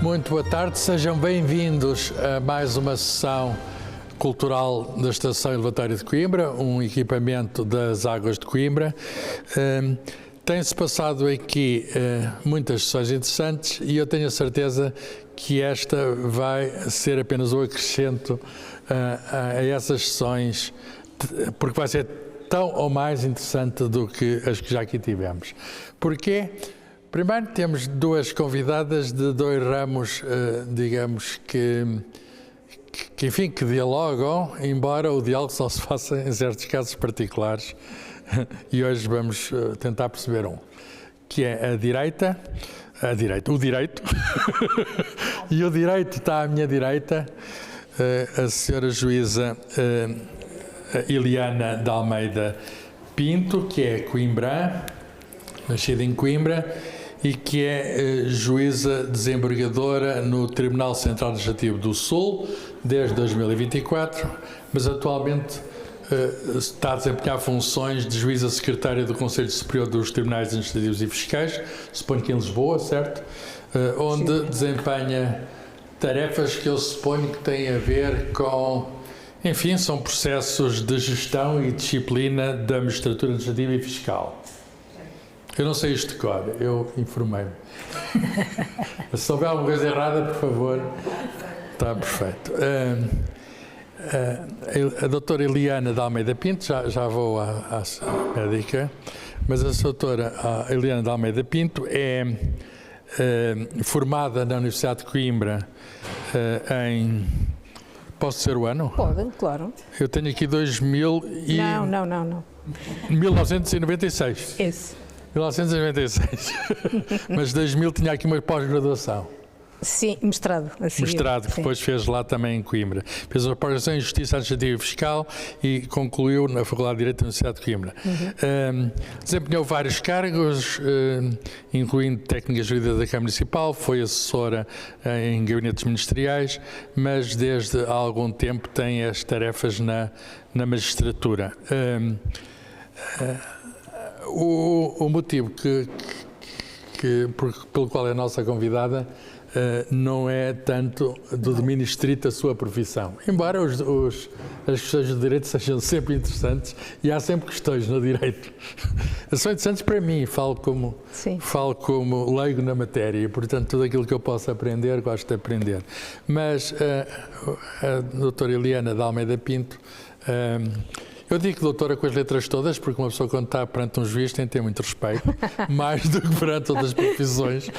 Muito boa tarde, sejam bem-vindos a mais uma sessão cultural da Estação Elevatória de Coimbra, um equipamento das Águas de Coimbra. Tem-se passado aqui muitas sessões interessantes e eu tenho a certeza que esta vai ser apenas um acrescento a essas sessões, porque vai ser tão ou mais interessante do que as que já aqui tivemos. Porquê? Primeiro temos duas convidadas de dois ramos, digamos que dialogam, embora o diálogo só se faça em certos casos particulares. E hoje vamos tentar perceber que é o direito, e o direito está à minha direita, a senhora juíza Eliana de Almeida Pinto, que é coimbrã, nascida em Coimbra, e que é juíza desembargadora no Tribunal Central Administrativo do Sul desde 2024, mas atualmente está a desempenhar funções de juíza secretária do Conselho Superior dos Tribunais Administrativos e Fiscais, suponho que em Lisboa, certo? Onde desempenha tarefas que eu suponho que têm a ver com, enfim, são processos de gestão e disciplina da magistratura administrativa e fiscal. Eu não sei isto de cor, eu informei-me. Se souber alguma coisa errada, por favor, está perfeito. A doutora Eliana de Almeida Pinto, já vou à médica, mas a doutora Eliana de Almeida Pinto é formada na Universidade de Coimbra em... Posso dizer o ano? Podem, claro. Eu tenho aqui 2000 e... Não. 1996. Esse. 1996. Mas 2000 tinha aqui uma pós-graduação. Sim, mestrado. Mestrado, que depois fez lá também em Coimbra. Fez uma pós-graduação em Justiça Administrativa e Fiscal e concluiu na Faculdade de Direito da Universidade de Coimbra. Desempenhou vários cargos, incluindo técnica jurídica da Câmara Municipal, foi assessora em gabinetes ministeriais, mas desde há algum tempo tem as tarefas na magistratura. O motivo pelo qual é a nossa convidada não é tanto do domínio estrito da sua profissão, embora as questões do direito sejam sempre interessantes e há sempre questões no direito. São interessantes para mim, falo como leigo na matéria e, portanto, tudo aquilo que eu posso aprender, gosto de aprender. Mas a doutora Eliana de Almeida Pinto, eu digo doutora com as letras todas, porque uma pessoa quando está perante um juiz tem que ter muito respeito, mais do que perante outras profissões.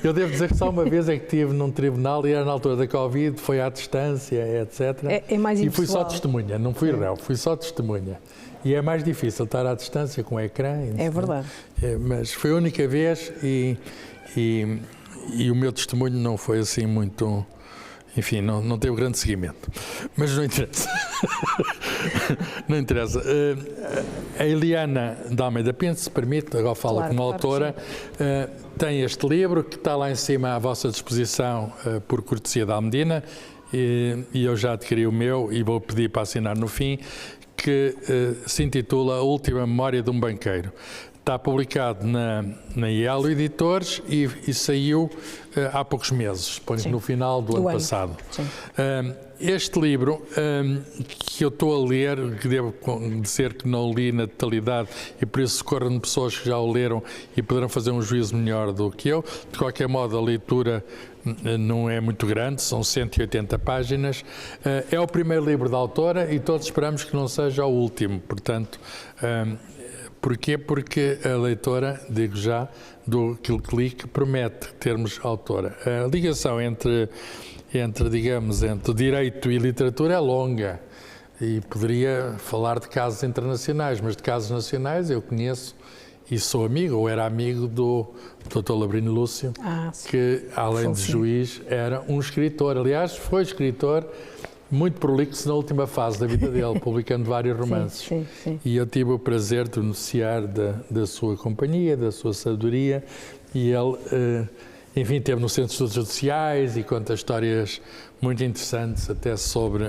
Eu devo dizer que só uma vez é que estive num tribunal e era na altura da Covid, foi à distância, etc. É mais e fui só testemunha, não fui réu, fui só testemunha. E é mais difícil estar à distância com o ecrã. É verdade. Mas foi a única vez e o meu testemunho não foi assim muito... Enfim, não teve grande seguimento, mas não interessa. Não interessa. A Eliana de Almeida Pinto, se permite, agora falo como autora, tem este livro que está lá em cima à vossa disposição por cortesia da Almedina e eu já adquiri o meu e vou pedir para assinar no fim, que se intitula A Última Memória de um Banqueiro. Está publicado na IELO Editores e saiu há poucos meses, suponho que no final do ano passado. Este livro que eu estou a ler, que devo dizer que não li na totalidade e por isso correm pessoas que já o leram e poderão fazer um juízo melhor do que eu. De qualquer modo, a leitura não é muito grande, são 180 páginas. É o primeiro livro da autora e todos esperamos que não seja o último, portanto... Porquê? Porque a leitora, digo já, do Clique promete termos autora. A ligação entre direito e literatura é longa e poderia falar de casos internacionais, mas de casos nacionais eu conheço e sou amigo, ou era amigo do Dr. Labrino Lúcio, que além de juiz era um escritor. Aliás, foi escritor muito prolixo na última fase da vida dele, publicando vários romances. Sim. E eu tive o prazer de beneficiar da sua companhia, da sua sabedoria, e ele, enfim, esteve no Centro de Estudos Judiciais e conta histórias muito interessantes, até sobre...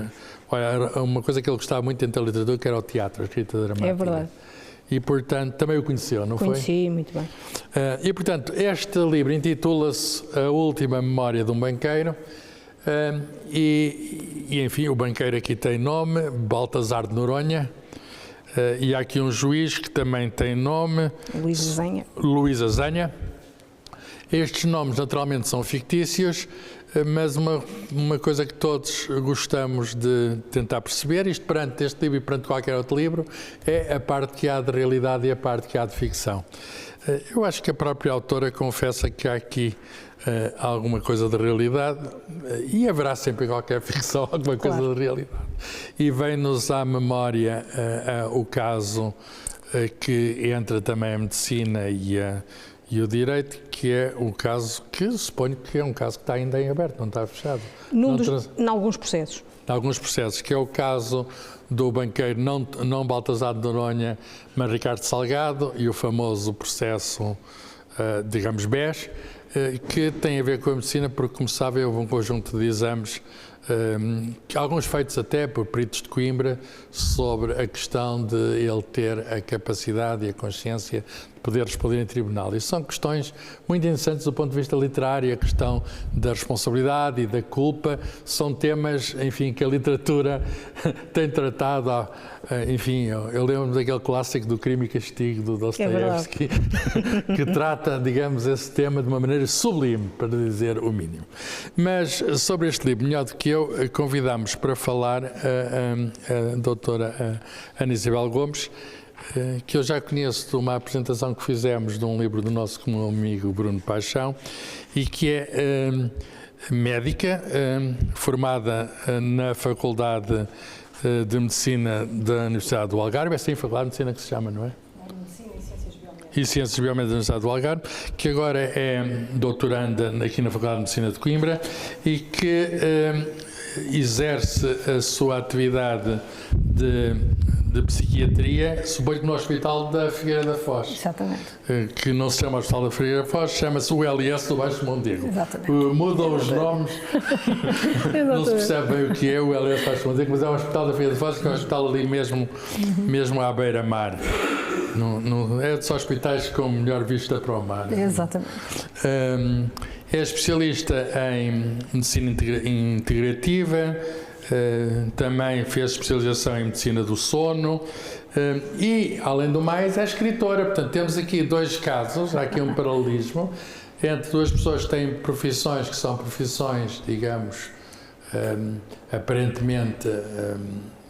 Olha, uma coisa que ele gostava muito dentro da literatura, que era o teatro, a escrita dramática. É verdade. e, portanto, também o conheceu, não foi? Conheci, muito bem. E, portanto, este livro intitula-se A Última Memória de um Banqueiro. Enfim, o banqueiro aqui tem nome, Baltazar de Noronha, e há aqui um juiz que também tem nome, Luís Azanha. Estes nomes naturalmente são fictícios, mas uma coisa que todos gostamos de tentar perceber, isto perante este livro e perante qualquer outro livro, é a parte que há de realidade e a parte que há de ficção. Eu acho que a própria autora confessa que há aqui alguma coisa de realidade, e haverá sempre em qualquer ficção alguma coisa de realidade. E vem-nos à memória o caso que entra também a medicina e o direito, que é um caso que suponho que é um caso que está ainda em aberto, não está fechado. Em alguns processos. Em alguns processos, que é o caso do banqueiro não Baltazar de Noronha, mas Ricardo Salgado, e o famoso processo, digamos, BES, que tem a ver com a medicina, porque, como sabem, houve um conjunto de exames, alguns feitos até por peritos de Coimbra, sobre a questão de ele ter a capacidade e a consciência de poder responder em tribunal. E são questões muito interessantes do ponto de vista literário, a questão da responsabilidade e da culpa, são temas, enfim, que a literatura tem tratado. Enfim, eu lembro-me daquele clássico do Crime e Castigo, do Dostoiévski, que trata, digamos, esse tema de uma maneira sublime, para dizer o mínimo. Mas sobre este livro, melhor do que eu, convidamos para falar a doutora Ana Isabel Gomes, que eu já conheço de uma apresentação que fizemos de um livro do nosso comum amigo Bruno Paixão, e que é médica, formada na Faculdade de Medicina da Universidade do Algarve. É assim a Faculdade de Medicina que se chama, não é? Medicina e Ciências Biomédicas. E Ciências Biomédicas da Universidade do Algarve, que agora é doutoranda aqui na Faculdade de Medicina de Coimbra e que exerce a sua atividade de psiquiatria, suponho que no Hospital da Figueira da Foz. Exatamente. Que não se chama Hospital da Figueira da Foz, chama-se o LS do Baixo Mondego. Exatamente. Mudam os nomes, não se percebe bem o que é o LS do Baixo Mondego, mas é o Hospital da Figueira da Foz, que é um hospital ali mesmo à beira-mar. É dos hospitais com melhor vista para o mar. Exatamente. É especialista em medicina integrativa, também fez especialização em medicina do sono e, além do mais, é escritora. Portanto, temos aqui dois casos, há aqui um paralelismo entre duas pessoas que têm profissões que são profissões, digamos, aparentemente,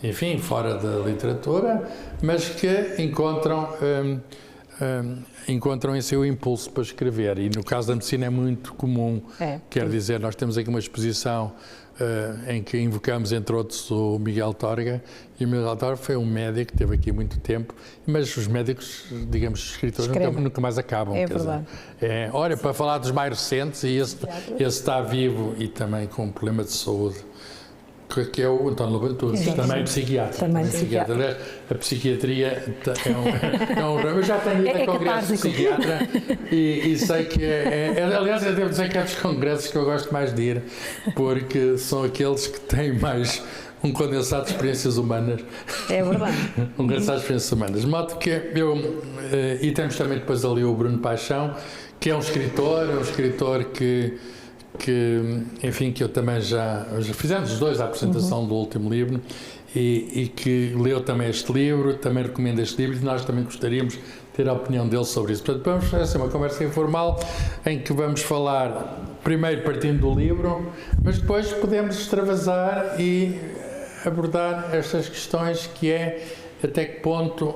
enfim, fora da literatura, mas que encontram em seu impulso para escrever. E no caso da medicina é muito comum. Quer dizer, nós temos aqui uma exposição em que invocamos, entre outros, o Miguel Torga, e o Miguel Torga foi um médico que esteve aqui muito tempo, mas os médicos, digamos, escritores nunca mais acabam. É verdade. Olha, para falar dos mais recentes, e esse está vivo e também com um problema de saúde, que é o António Lobantunes, também psiquiatra. Aliás, a psiquiatria é um ramo. Eu já tenho ido a congressos de psiquiatra e sei que aliás, eu devo dizer que é dos congressos que eu gosto mais de ir, porque são aqueles que têm mais um condensado de experiências humanas. É verdade. Um condensado de experiências humanas. De modo que e temos também depois ali o Bruno Paixão, que é um escritor que enfim, que eu também já fizemos os dois a apresentação do último livro e que leu também este livro, também recomenda este livro, e nós também gostaríamos de ter a opinião dele sobre isso. Portanto, vamos fazer uma conversa informal em que vamos falar, primeiro partindo do livro, mas depois podemos extravasar e abordar estas questões, que é até que ponto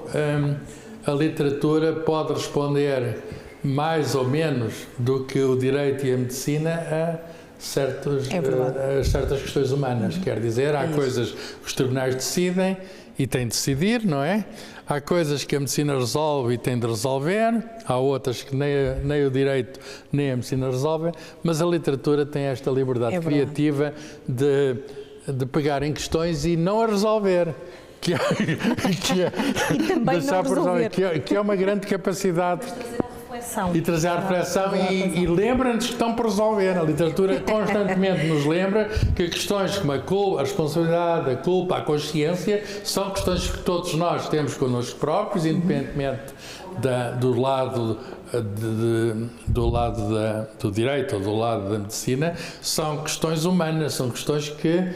a literatura pode responder mais ou menos do que o direito e a medicina a certas questões humanas. Quer dizer, há coisas que os tribunais decidem e têm de decidir, não é? Há coisas que a medicina resolve e tem de resolver, há outras que nem o direito nem a medicina resolvem, mas a literatura tem esta liberdade criativa de pegar em questões e não a resolver. Que é uma grande capacidade. reflexão. E trazer à reflexão e lembra-nos que estão por resolver. A literatura constantemente nos lembra que questões como a responsabilidade, a culpa, a consciência, são questões que todos nós temos connosco próprios, independentemente do lado do direito ou do lado da medicina, são questões humanas, são questões que,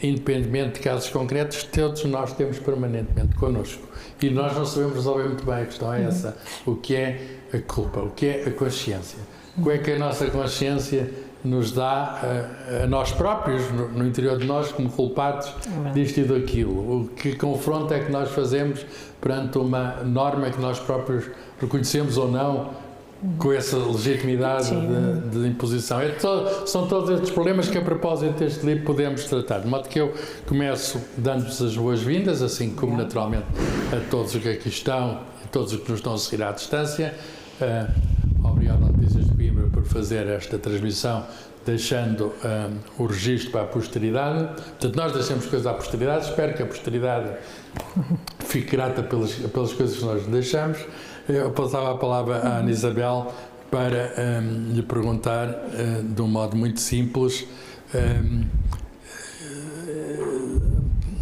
independentemente de casos concretos, todos nós temos permanentemente connosco. E nós não sabemos resolver muito bem, a questão é essa. O que é a culpa? O que é a consciência? Como é que a nossa consciência nos dá a nós próprios, no interior de nós, como culpados disto e daquilo? O que confronto é que nós fazemos perante uma norma que nós próprios reconhecemos ou não, com essa legitimidade de imposição? São todos estes problemas que, a propósito deste livro, podemos tratar. De modo que eu começo dando-vos as boas-vindas, assim como naturalmente a todos os que aqui estão e todos os que nos estão a seguir à distância. Obrigado à Notícias de Coimbra por fazer esta transmissão, deixando o registro para a posteridade. Portanto, nós deixamos coisas à posteridade, espero que a posteridade fique grata pelas coisas que nós deixamos. Eu passava a palavra à Ana Isabel para lhe perguntar, de um modo muito simples,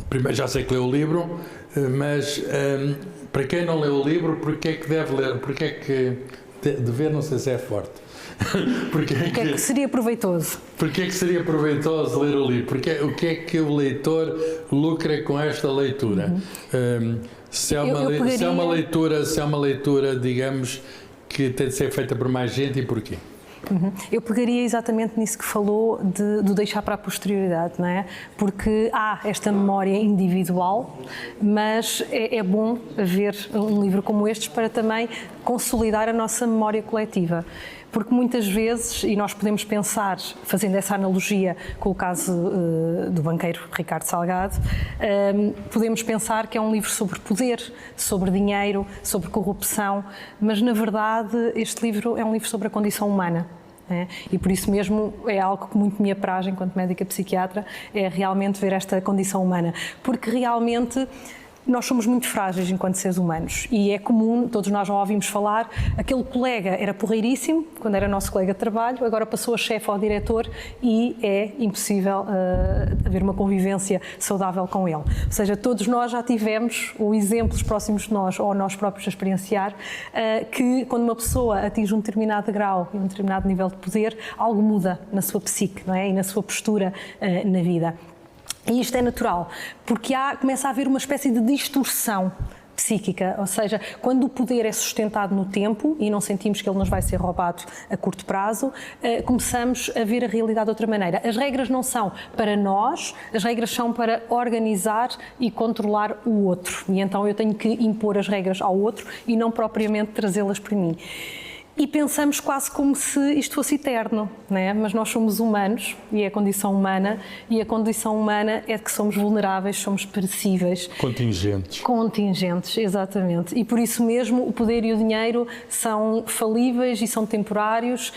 primeiro, já sei que leu o livro, mas para quem não leu o livro, porquê é que deve ler? Porquê é que dever, não sei se é forte. Porque é que seria proveitoso? Porquê é que seria proveitoso ler o livro? O que é que o leitor lucra com esta leitura? Se é uma leitura, digamos, que tem de ser feita por mais gente, e porquê? Eu pegaria exatamente nisso que falou de deixar para a posterioridade, não é? Porque há esta memória individual, mas é bom haver um livro como este para também consolidar a nossa memória coletiva. Porque muitas vezes, e nós podemos pensar, fazendo essa analogia com o caso do banqueiro Ricardo Salgado, podemos pensar que é um livro sobre poder, sobre dinheiro, sobre corrupção, mas na verdade este livro é um livro sobre a condição humana. E por isso mesmo é algo que muito me apraz enquanto médica psiquiatra, é realmente ver esta condição humana, porque realmente nós somos muito frágeis enquanto seres humanos e é comum, todos nós já ouvimos falar, aquele colega era porreiríssimo quando era nosso colega de trabalho, agora passou a chefe ou diretor e é impossível haver uma convivência saudável com ele. Ou seja, todos nós já tivemos ou exemplos próximos de nós ou nós próprios a experienciar que quando uma pessoa atinge um determinado grau e um determinado nível de poder, algo muda na sua psique, não é? E na sua postura na vida. E isto é natural, porque começa a haver uma espécie de distorção psíquica, ou seja, quando o poder é sustentado no tempo e não sentimos que ele nos vai ser roubado a curto prazo, começamos a ver a realidade de outra maneira. As regras não são para nós, as regras são para organizar e controlar o outro. E então eu tenho que impor as regras ao outro e não propriamente trazê-las para mim. E pensamos quase como se isto fosse eterno, não é? Mas nós somos humanos e é a condição humana é que somos vulneráveis, somos perecíveis. Contingentes, exatamente. E por isso mesmo o poder e o dinheiro são falíveis e são temporários,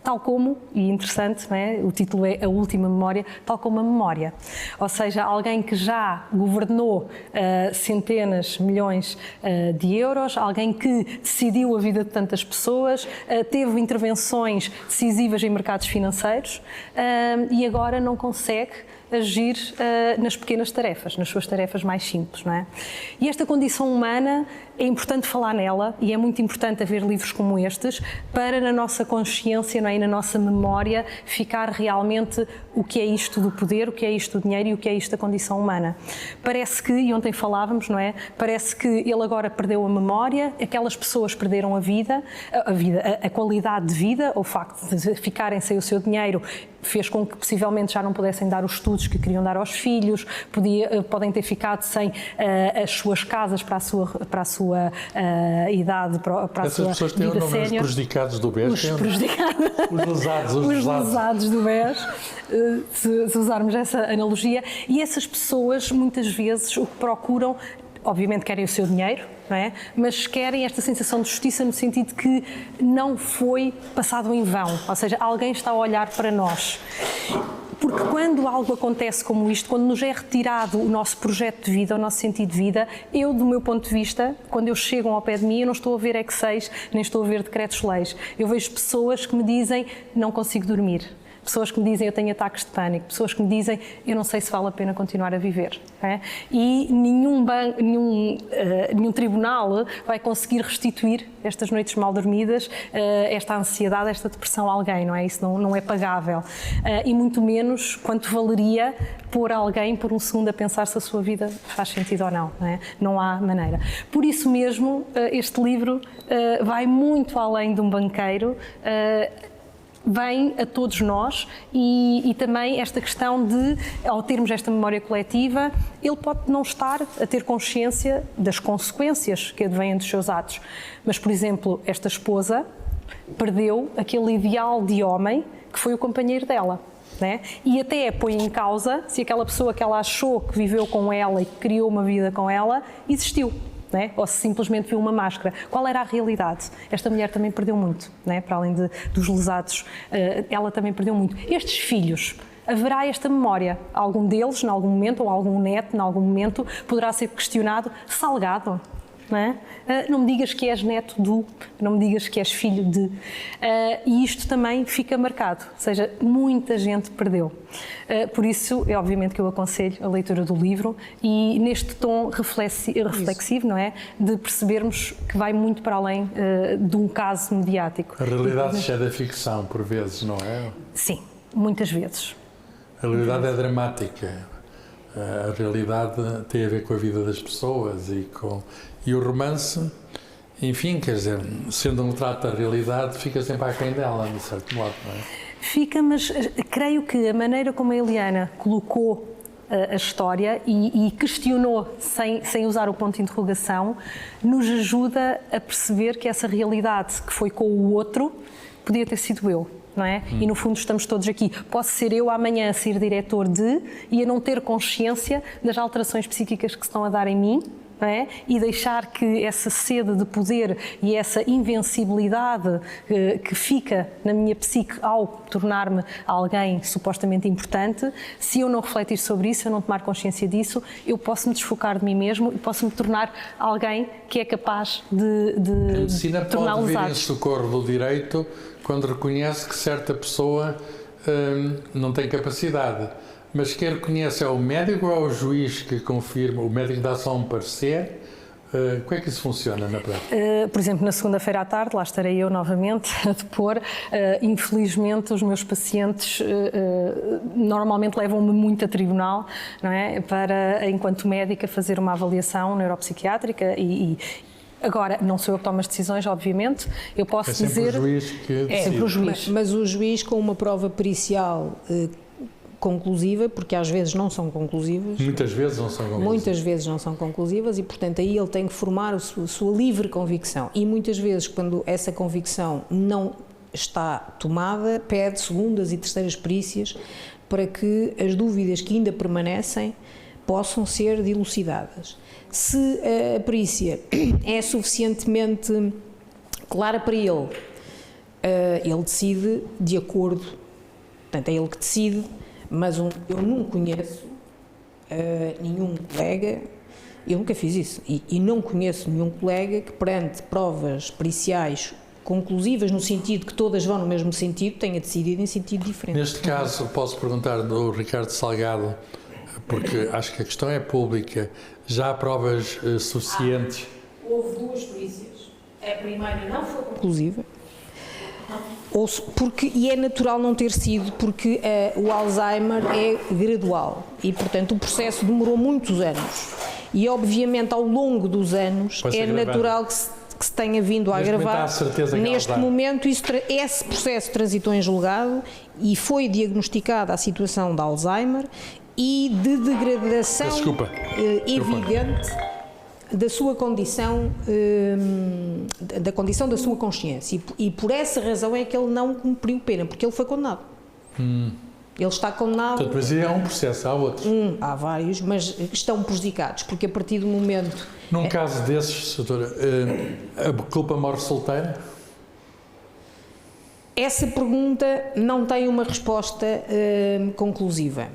tal como, e interessante, não é? O título é A Última Memória, tal como a memória. Ou seja, alguém que já governou centenas, milhões de euros, alguém que decidiu a vida de tantas pessoas, teve intervenções decisivas em mercados financeiros e agora não consegue agir nas pequenas tarefas, nas suas tarefas mais simples, não é? E esta condição humana é importante falar nela e é muito importante haver livros como estes para na nossa consciência, não é? E na nossa memória ficar realmente o que é isto do poder, o que é isto do dinheiro e o que é isto da condição humana. Parece que, e ontem falávamos, não é? Parece que ele agora perdeu a memória, aquelas pessoas perderam a qualidade de vida, o facto de ficarem sem o seu dinheiro fez com que possivelmente já não pudessem dar os estudos que queriam dar aos filhos, podem ter ficado sem as suas casas para a sua idade, para a sua vida sénior. Essas pessoas têm o nome dos prejudicados do BES? Os lesados do BES, se usarmos essa analogia. E essas pessoas, muitas vezes, o que procuram, obviamente querem o seu dinheiro, não é? Mas querem esta sensação de justiça no sentido de que não foi passado em vão, ou seja, alguém está a olhar para nós. Porque quando algo acontece como isto, quando nos é retirado o nosso projeto de vida, o nosso sentido de vida, eu, do meu ponto de vista, quando eu chego ao pé de mim, eu não estou a ver Excels, nem estou a ver decretos-leis. Eu vejo pessoas que me dizem, não consigo dormir. Pessoas que me dizem, eu tenho ataques de pânico. Pessoas que me dizem, eu não sei se vale a pena continuar a viver. É? E nenhum tribunal vai conseguir restituir estas noites mal dormidas, esta ansiedade, esta depressão a alguém, não é? Isso não é pagável. E muito menos quanto valeria pôr alguém por um segundo a pensar se a sua vida faz sentido ou não. Não é? Não há maneira. Por isso mesmo, este livro vai muito além de um banqueiro, vem a todos nós e também esta questão de, ao termos esta memória coletiva, ele pode não estar a ter consciência das consequências que advêm dos seus atos. Mas, por exemplo, esta esposa perdeu aquele ideal de homem que foi o companheiro dela. Né? E até põe em causa se aquela pessoa que ela achou que viveu com ela e que criou uma vida com ela, existiu. Né? Ou se simplesmente viu uma máscara. Qual era a realidade? Esta mulher também perdeu muito, né? Para além dos lesados, ela também perdeu muito. Estes filhos, haverá esta memória. Algum deles, em algum momento, ou algum neto, em algum momento, poderá ser questionado, Salgado, não é? Não me digas que és neto do, não me digas que és filho de. E isto também fica marcado, ou seja, muita gente perdeu. Por isso, é obviamente que eu aconselho a leitura do livro e neste tom reflexivo, não é? De percebermos que vai muito para além de um caso mediático. A realidade é da ficção, por vezes, não é? Sim, muitas vezes. A realidade é dramática. A realidade tem a ver com a vida das pessoas e o romance, enfim, quer dizer, sendo um retrato da realidade, fica sempre aquém dela, de certo modo, não é? Fica, mas creio que a maneira como a Eliana colocou a história e questionou sem usar o ponto de interrogação, nos ajuda a perceber que essa realidade que foi com o outro podia ter sido eu. Não é? E no fundo estamos todos aqui. Posso ser eu amanhã a ser diretor e a não ter consciência das alterações psíquicas que se estão a dar em mim, não é? E deixar que essa sede de poder e essa invencibilidade que fica na minha psique ao tornar-me alguém supostamente importante, se eu não refletir sobre isso, se eu não tomar consciência disso, eu posso me desfocar de mim mesmo e posso me tornar alguém que é capaz de a medicina tornar pode vir em lesados. socorro do direito quando reconhece que certa pessoa não tem capacidade. Mas quem reconhece é o médico ou é o juiz que confirma? O médico dá só um parecer? Como é que isso funciona na prática? Por exemplo, na segunda-feira à tarde, lá estarei eu novamente a depor. Infelizmente, os meus pacientes normalmente levam-me muito a tribunal, não é? Para, enquanto médica, fazer uma avaliação neuropsiquiátrica Agora, não sou eu que tomo as decisões, obviamente, eu posso dizer... É sempre o juiz que decide. É sempre o juiz. Mas o juiz com uma prova pericial conclusiva, porque às vezes não são conclusivas. Muitas vezes não são conclusivas. Muitas vezes não são conclusivas e, portanto, aí ele tem que formar a sua livre convicção. E muitas vezes, quando essa convicção não está tomada, pede segundas e terceiras perícias para que as dúvidas que ainda permanecem possam ser dilucidadas. Se a perícia é suficientemente clara para ele, ele decide de acordo, portanto é ele que decide, mas eu não conheço nenhum colega, eu nunca fiz isso, e não conheço nenhum colega que perante provas periciais conclusivas, no sentido que todas vão no mesmo sentido, tenha decidido em sentido diferente. Neste caso, posso perguntar do Ricardo Salgado, porque acho que a questão é pública, já há provas suficientes? Houve duas perícias. A primeira não foi conclusiva, e é natural não ter sido, porque o Alzheimer é gradual e, portanto, o processo demorou muitos anos. E, obviamente, ao longo dos anos, é natural que se tenha vindo a agravar. Neste momento, esse processo transitou em julgado e foi diagnosticada a situação de Alzheimer e de degradação evidente da sua condição, da condição da sua consciência. E por essa razão é que ele não cumpriu pena, porque ele foi condenado. Ele está condenado. Portanto, mas é um processo, há outros. Há vários, mas estão prejudicados, porque a partir do momento... Num caso desses, doutora, a culpa morre solteira? Essa pergunta não tem uma resposta conclusiva,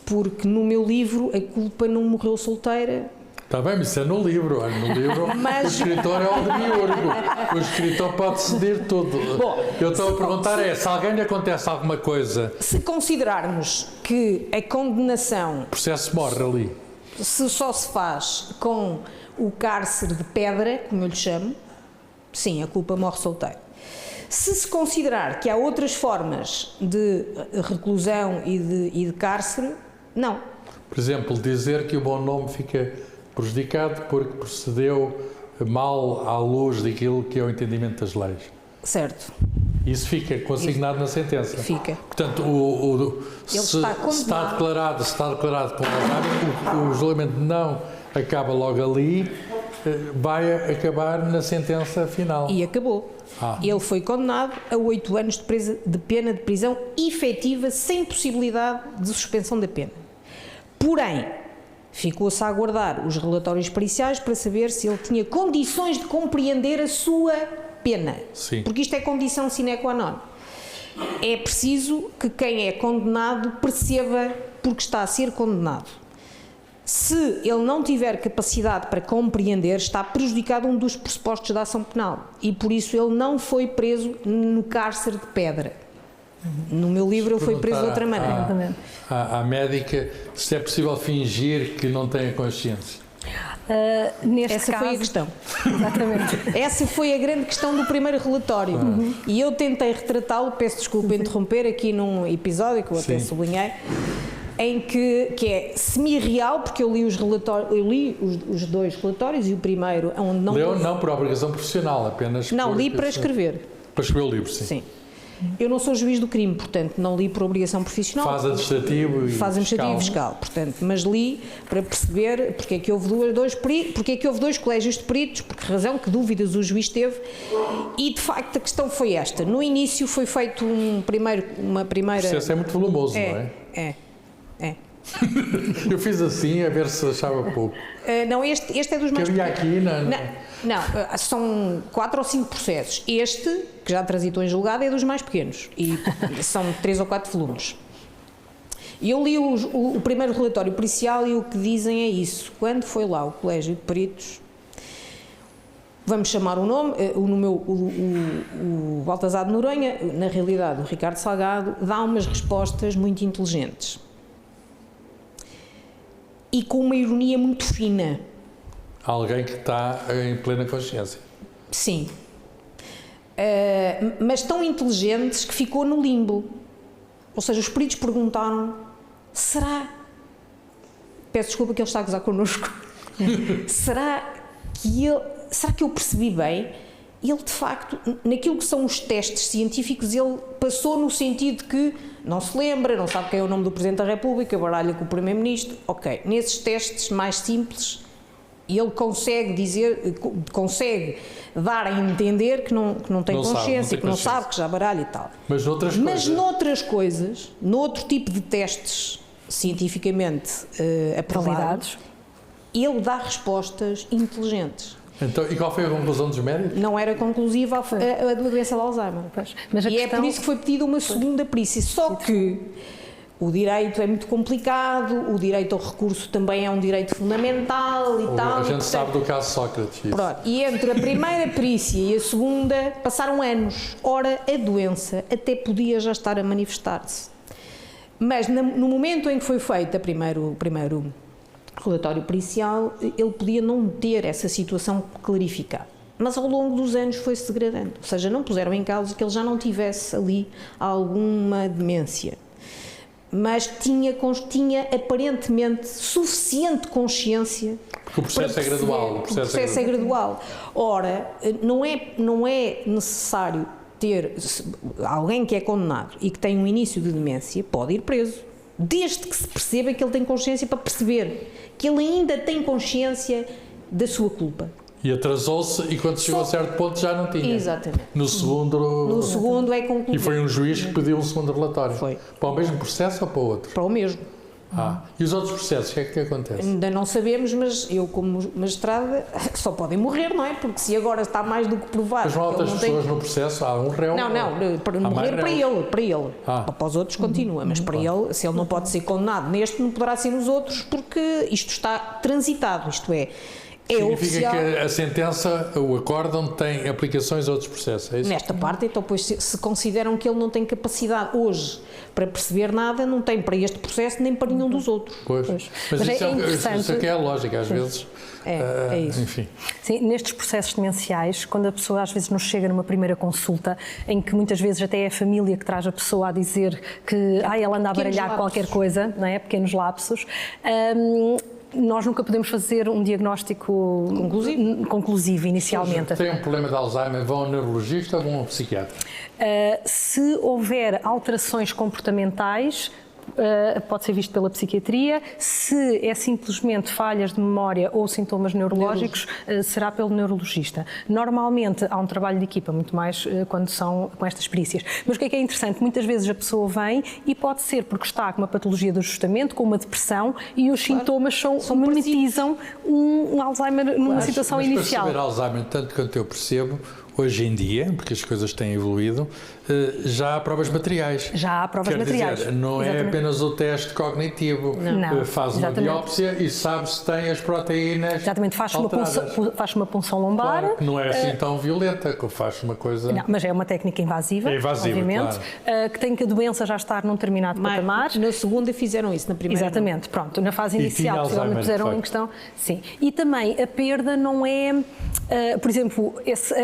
porque no meu livro a culpa não morreu solteira. Está bem, mas isso é no livro. No livro o escritor é o demiurgo. O escritor pode decidir tudo. Bom, eu estou a perguntar se alguém lhe acontece alguma coisa... Se considerarmos que a condenação... O processo morre ali. Se só se faz com o cárcere de pedra, como eu lhe chamo, sim, a culpa morre solteira. Se considerar que há outras formas de reclusão e de cárcere, não. Por exemplo, dizer que o bom nome fica prejudicado porque procedeu mal à luz daquilo que é o entendimento das leis. Certo. Isso fica consignado na sentença. Fica. Portanto, se está declarado com o julgamento não acaba logo ali, vai acabar na sentença final. E acabou. Ele foi condenado a 8 anos de pena de prisão efetiva, sem possibilidade de suspensão da pena. Porém, ficou-se a aguardar os relatórios periciais para saber se ele tinha condições de compreender a sua pena. Sim. Porque isto é condição sine qua non. É preciso que quem é condenado perceba porque está a ser condenado. Se ele não tiver capacidade para compreender, está prejudicado um dos pressupostos da ação penal. E por isso ele não foi preso no cárcere de pedra. No meu livro ele foi preso de outra maneira. À médica, se é possível fingir que não tem a consciência. Essa foi a questão. Exatamente. Essa foi a grande questão do primeiro relatório. E eu tentei retratá-lo, peço desculpa interromper, aqui num episódio que eu até sublinhei, em que é semi-real, porque eu li os relatórios, os 2 relatórios e o primeiro onde não... Leu não por obrigação profissional, apenas... Não, li para escrever. Para escrever o livro, sim. Sim. Eu não sou juiz do crime, portanto, não li por obrigação profissional. Faz administrativo e fiscal, portanto, mas li para perceber porque é que houve dois colégios de peritos, por que razão, que dúvidas o juiz teve, e de facto a questão foi esta. No início foi feito uma primeira... O processo é muito volumoso, não é? É. Eu fiz assim, a ver se achava pouco. Não, este é dos mais... Que havia aqui, Não, são 4 ou 5 processos. Este, que já transitou em julgado, é dos mais pequenos. E são 3 ou 4 volumes. E eu li o primeiro relatório pericial e o que dizem é isso. Quando foi lá o Colégio de Peritos, vamos chamar o nome, o Baltasar de Noronha, na realidade o Ricardo Salgado, dá umas respostas muito inteligentes. E com uma ironia muito fina. Alguém que está em plena consciência. Sim. Mas tão inteligentes que ficou no limbo. Ou seja, os peritos perguntaram: será? Peço desculpa que ele está a gozar connosco. Será que eu percebi bem? Ele, de facto, naquilo que são os testes científicos, ele passou no sentido que não se lembra, não sabe quem é o nome do Presidente da República, baralha com o Primeiro-Ministro. Ok, nesses testes mais simples, ele consegue dar a entender que não tem consciência, que não sabe, que já baralha e tal. Mas noutras coisas, noutro tipo de testes cientificamente aprovados, ele dá respostas inteligentes. Então, e qual foi a conclusão dos médicos? Não era conclusiva a doença de Alzheimer. Mas é por isso que foi pedida uma segunda perícia. Só que o direito é muito complicado, o direito ao recurso também é um direito fundamental e tal. A gente sabe do caso Sócrates. Pronto, e entre a primeira perícia e a segunda passaram anos. Ora, a doença até podia já estar a manifestar-se. Mas no momento em que foi feito o primeiro relatório pericial, ele podia não ter essa situação clarificada. Mas ao longo dos anos foi-se degradando. Ou seja, não puseram em causa que ele já não tivesse ali alguma demência. Mas tinha aparentemente suficiente consciência. Porque o processo é gradual. O processo é gradual. Ora, não é necessário ter alguém que é condenado e que tem um início de demência, pode ir preso. Desde que se perceba que ele tem consciência, para perceber que ele ainda tem consciência da sua culpa. E atrasou-se e quando chegou a certo ponto já não tinha. Exatamente. No segundo é concluído. E foi um juiz que pediu um segundo relatório. Foi. Para o mesmo processo ou para outro? Para o mesmo. E os outros processos, o que é que acontece? Ainda não sabemos, mas eu, como magistrada, só podem morrer, não é? Porque se agora está mais do que provado. Mas não há outras pessoas no processo? Há um réu? Não, para morrer para ele. Para os outros continua, mas para ele, se ele não pode ser condenado neste, não poderá ser nos outros, porque isto está transitado, isto é. Significa oficial. que a sentença, o acórdão, tem aplicações a outros processos, é isso? Nesta parte, então, pois, se consideram que ele não tem capacidade hoje para perceber nada, não tem para este processo nem para nenhum dos outros. Pois. Mas isso é interessante. Isso é que é a lógica, às vezes. É isso. Enfim. Sim, nestes processos demenciais, quando a pessoa às vezes nos chega numa primeira consulta, em que muitas vezes até é a família que traz a pessoa a dizer que ela anda a baralhar qualquer coisa, não é? Pequenos lapsos. Nós nunca podemos fazer um diagnóstico conclusivo inicialmente. Se tem um problema de Alzheimer, vão ao neurologista ou vão ao psiquiatra? Se houver alterações comportamentais, pode ser visto pela psiquiatria. Se é simplesmente falhas de memória ou sintomas neurológicos, será pelo neurologista. Normalmente há um trabalho de equipa, muito mais quando são com estas perícias. Mas o que é interessante? Muitas vezes a pessoa vem e pode ser porque está com uma patologia do ajustamento, com uma depressão, e os sintomas mimetizam um Alzheimer numa situação inicial. Para saber Alzheimer, tanto quanto eu percebo, hoje em dia, porque as coisas têm evoluído, já há provas materiais. Já há provas materiais. Dizer, não é apenas o teste cognitivo. Não. Faz uma biópsia e sabe se tem as proteínas. Exatamente, faz uma punção lombar. Claro, não é assim tão violenta, que faz uma coisa. Não, mas é uma técnica invasiva, obviamente, claro. Que tem que a doença já estar num determinado patamar. Na segunda fizeram isso, na primeira. Exatamente, pronto, na fase inicial, possivelmente puseram em questão. Sim. E também a perda não é, por exemplo,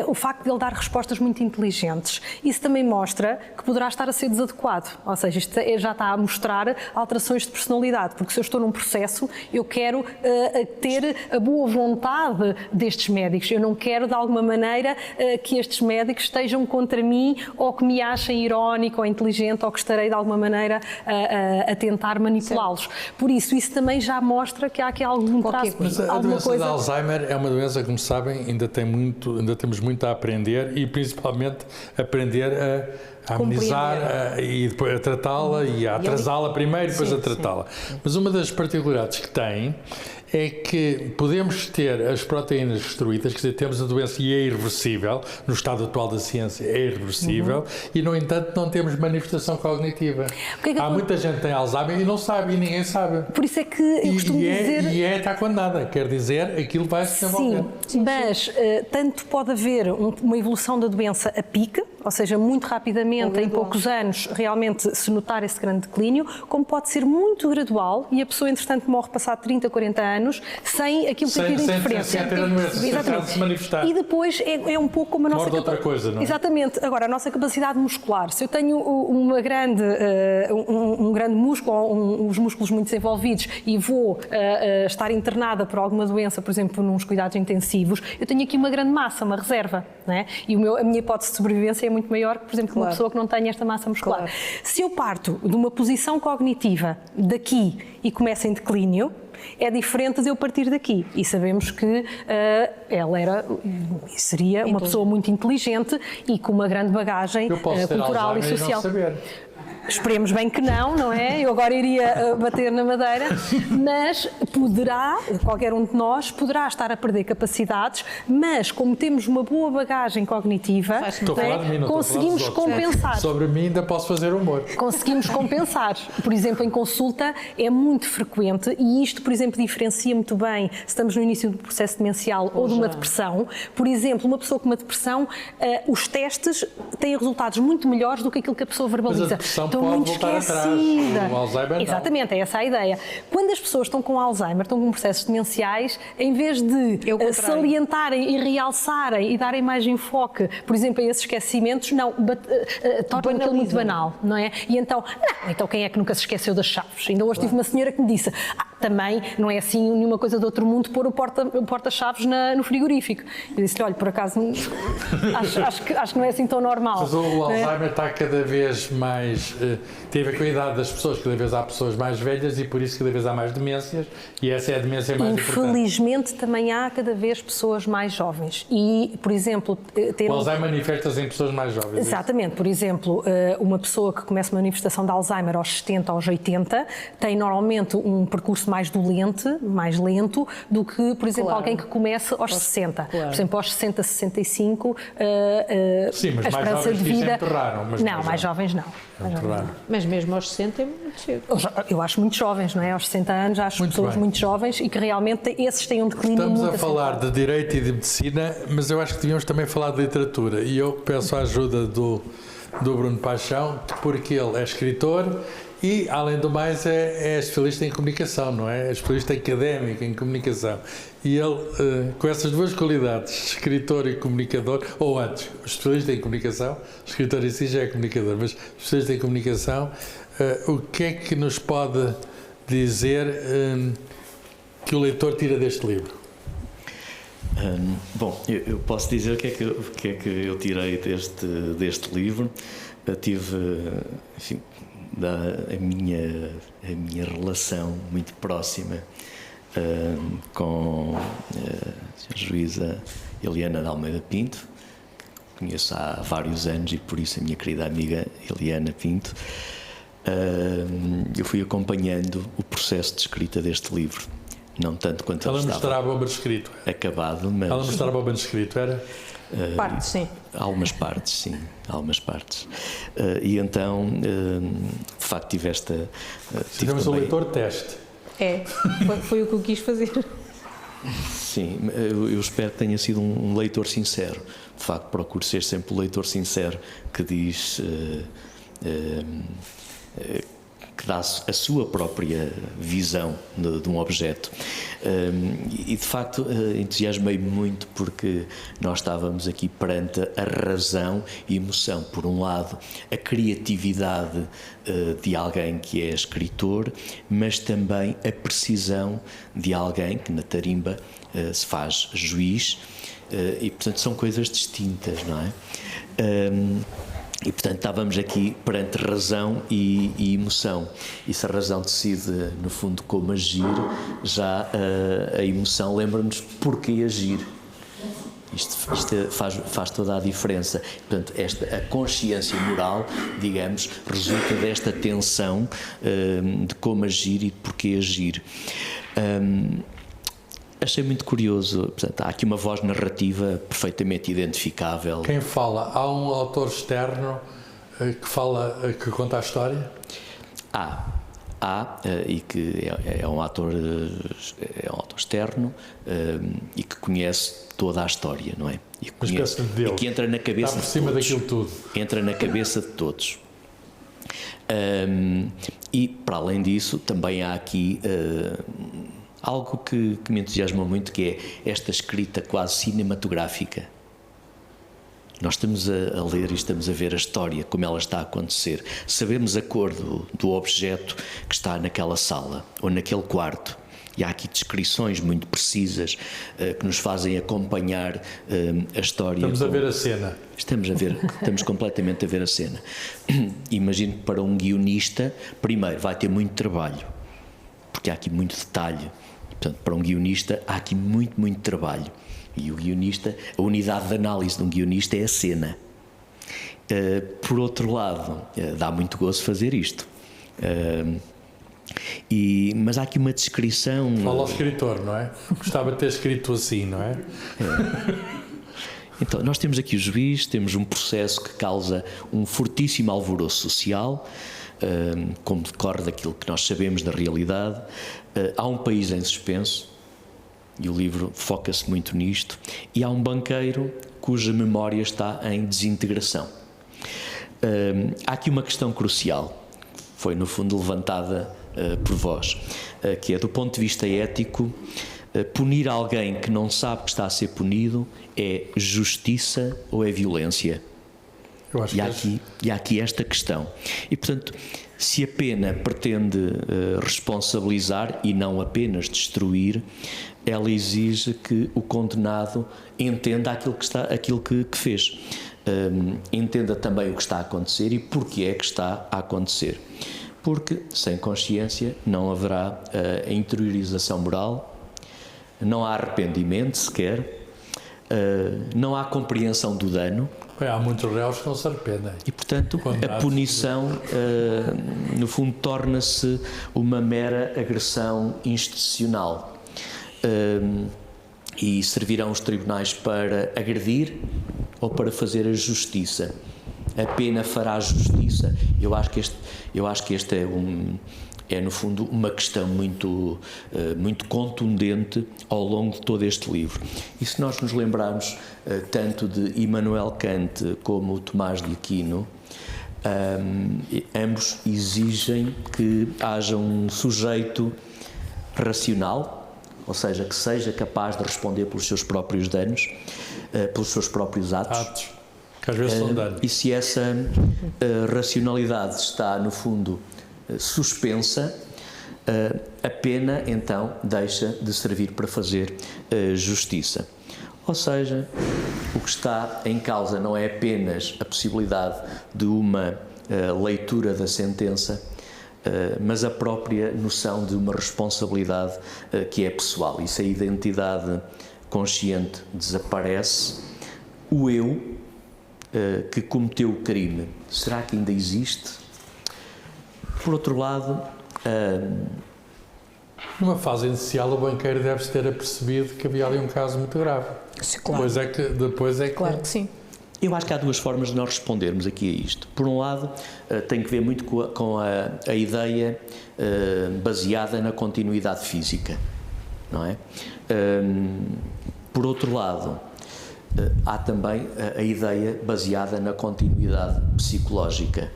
o facto de ele dar respostas muito inteligentes, isso também mostra que poderá estar a ser desadequado, ou seja, isto já está a mostrar alterações de personalidade, porque se eu estou num processo, eu quero ter a boa vontade destes médicos, eu não quero de alguma maneira que estes médicos estejam contra mim ou que me achem irónico ou inteligente ou que estarei de alguma maneira a tentar manipulá-los. Por isso também já mostra que há aqui algum traço. Mas a doença de Alzheimer é uma doença, como sabem, ainda temos muito a aprender e principalmente aprender a amenizar e depois a tratá-la e a atrasá-la primeiro e depois a tratá-la. Mas uma das particularidades que tem é que podemos ter as proteínas destruídas, quer dizer, temos a doença e é irreversível, no estado atual da ciência é irreversível, e no entanto não temos manifestação cognitiva. Há muita gente que tem Alzheimer e não sabe, e ninguém sabe. Por isso é que eu costumo dizer... está condenada, quer dizer, aquilo vai se desenvolver. Sim, mas tanto pode haver uma evolução da doença a pique, ou seja, muito rapidamente, em poucos anos, realmente se notar esse grande declínio, como pode ser muito gradual e a pessoa, entretanto, morre passado 30, 40 anos, sem aquilo ter tido interferência. Sem ter a doença, sem se manifestar. E depois é um pouco como a nossa... outra coisa, não é? Exatamente. Agora, a nossa capacidade muscular. Se eu tenho um grande músculo, ou os músculos muito desenvolvidos, e vou estar internada por alguma doença, por exemplo, nos cuidados intensivos, eu tenho aqui uma grande massa, uma reserva, não é? E a minha hipótese de sobrevivência é muito maior que, por exemplo, uma pessoa que não tenha esta massa muscular. Claro. Se eu parto de uma posição cognitiva daqui e começo em declínio, é diferente de eu partir daqui. E sabemos que ela seria uma pessoa muito inteligente e com uma grande bagagem cultural e social. Esperemos bem que não é? Eu agora iria bater na madeira, mas qualquer um de nós poderá estar a perder capacidades, mas como temos uma boa bagagem cognitiva, conseguimos compensar. Sobre mim ainda posso fazer humor. Conseguimos compensar. Por exemplo, em consulta é muito frequente, e isto, por exemplo, diferencia muito bem se estamos no início do processo demencial ou de uma depressão. Por exemplo, uma pessoa com uma depressão, os testes têm resultados muito melhores do que aquilo que a pessoa verbaliza. Estão muito esquecida. O Alzheimer, exatamente, é essa a ideia. Quando as pessoas estão com Alzheimer, estão com processos demenciais, em vez de salientarem e realçarem e darem mais enfoque, por exemplo, a esses esquecimentos, tornam aquilo muito banal, não é? E então quem é que nunca se esqueceu das chaves? Ainda hoje tive uma senhora que me disse, também não é assim nenhuma coisa do outro mundo pôr o porta-chaves no frigorífico. Eu disse-lhe, olha, por acaso, acho que não é assim tão normal. Mas o Alzheimer está cada vez mais... tem a ver com a idade das pessoas, cada vez há pessoas mais velhas e por isso cada vez há mais demências e essa é a demência mais importante. Infelizmente também há cada vez pessoas mais jovens e, por exemplo... O Alzheimer manifesta-se em pessoas mais jovens. Exatamente. Por exemplo, uma pessoa que começa uma manifestação de Alzheimer aos 70, aos 80, tem normalmente um percurso mais mais lento, do que, por exemplo, alguém que começa aos 60. Claro. Por exemplo, aos 60, 65, sim, mas a mais esperança jovens de vida... enterraram, mas não, mais jovens não. Mas mesmo aos 60 é muito cedo. Eu acho muito jovens, não é? Aos 60 anos acho muito pessoas muito jovens e que realmente esses têm um declínio muito Estamos a falar de Direito e de Medicina, mas eu acho que devíamos também falar de literatura e eu peço a ajuda do Bruno Paixão, porque ele é escritor e, além do mais, é especialista em comunicação, não é? É especialista académico em comunicação. E ele, com essas duas qualidades, escritor e comunicador, ou antes, especialista em comunicação, escritor em si já é comunicador, mas especialista em comunicação, o que é que nos pode dizer que o leitor tira deste livro? Bom, eu posso dizer o que é que eu tirei deste livro. Eu tive, enfim, a minha relação muito próxima com a juíza Eliana de Almeida Pinto, que conheço há vários anos e por isso a minha querida amiga Eliana Pinto. Eu fui acompanhando o processo de escrita deste livro. Não tanto quanto ela ele mostrava o manuscrito. Acabado, mas... Ela mostrava o manuscrito, era? Partes, sim. Algumas partes, sim. Algumas partes. E então, de facto, tive esta... Tivemos também... o leitor teste. Foi o que eu quis fazer. Sim, eu espero que tenha sido um leitor sincero. De facto, procuro ser sempre o leitor sincero que diz... que dá a sua própria visão de um objeto. E, de facto, entusiasmei-me muito porque nós estávamos aqui perante a razão e emoção. Por um lado, a criatividade de alguém que é escritor, mas também a precisão de alguém que na tarimba se faz juiz, e, portanto, são coisas distintas, não é? E, portanto, estávamos aqui perante razão e emoção. E se a razão decide, no fundo, como agir, já a emoção lembra-nos porquê agir. Isto faz toda a diferença. Portanto, a consciência moral, digamos, resulta desta tensão de como agir e de porquê agir. Achei muito curioso, portanto, há aqui uma voz narrativa perfeitamente identificável. Quem fala? Há um autor externo que conta a história? Há, e que é um autor externo e que conhece toda a história, não é? E que entra na cabeça de todos. Está por cima daquilo tudo. Entra na cabeça de todos. E, para além disso, também há aqui... algo que me entusiasma muito, que é esta escrita quase cinematográfica. Nós estamos a ler e estamos a ver a história, como ela está a acontecer. Sabemos a cor do objeto que está naquela sala ou naquele quarto. E há aqui descrições muito precisas que nos fazem acompanhar a história. Estamos a ver a cena. Estamos completamente a ver a cena. Imagino que para um guionista, primeiro, vai ter muito trabalho, porque há aqui muito detalhe. Portanto, para um guionista há aqui muito, muito trabalho. E o guionista, a unidade de análise de um guionista é a cena. Por outro lado, dá muito gozo fazer isto. Mas há aqui uma descrição... Fala ao escritor, não é? Gostava de ter escrito assim, não é? Então, nós temos aqui o juiz, temos um processo que causa um fortíssimo alvoroço social, como decorre daquilo que nós sabemos da realidade. Há um país em suspenso, e o livro foca-se muito nisto, e há um banqueiro cuja memória está em desintegração. Há aqui uma questão crucial, foi no fundo levantada por vós, que é, do ponto de vista ético, punir alguém que não sabe que está a ser punido é justiça ou é violência? Eu acho e há aqui esta questão. E, portanto, Se a pena pretende responsabilizar e não apenas destruir, ela exige que o condenado entenda aquilo que fez. Entenda também o que está a acontecer e porque é que está a acontecer. Porque sem consciência não haverá a interiorização moral, não há arrependimento sequer, não há compreensão do dano. Há muitos réus que não se arrependem. E, portanto, a punição, no fundo, torna-se uma mera agressão institucional. E servirão os tribunais para agredir ou para fazer a justiça. A pena fará justiça. Eu acho que este é no fundo uma questão muito contundente ao longo de todo este livro. E se nós nos lembrarmos tanto de Immanuel Kant como Tomás de Aquino, ambos exigem que haja um sujeito racional, ou seja, que seja capaz de responder pelos seus próprios danos, pelos seus próprios atos. Que às vezes são danos. E se essa racionalidade está, no fundo, suspensa, a pena, então, deixa de servir para fazer justiça. Ou seja, o que está em causa não é apenas a possibilidade de uma leitura da sentença, mas a própria noção de uma responsabilidade que é pessoal. E se a identidade consciente desaparece, o eu que cometeu o crime, será que ainda existe? Por outro lado, numa fase inicial, o banqueiro deve-se ter apercebido que havia ali um caso muito grave. Sim, claro. Depois é que... Claro que sim. Eu acho que há duas formas de nós respondermos aqui a isto. Por um lado, tem que ver muito com a ideia baseada na continuidade física, não é? Por outro lado, há também a ideia baseada na continuidade psicológica.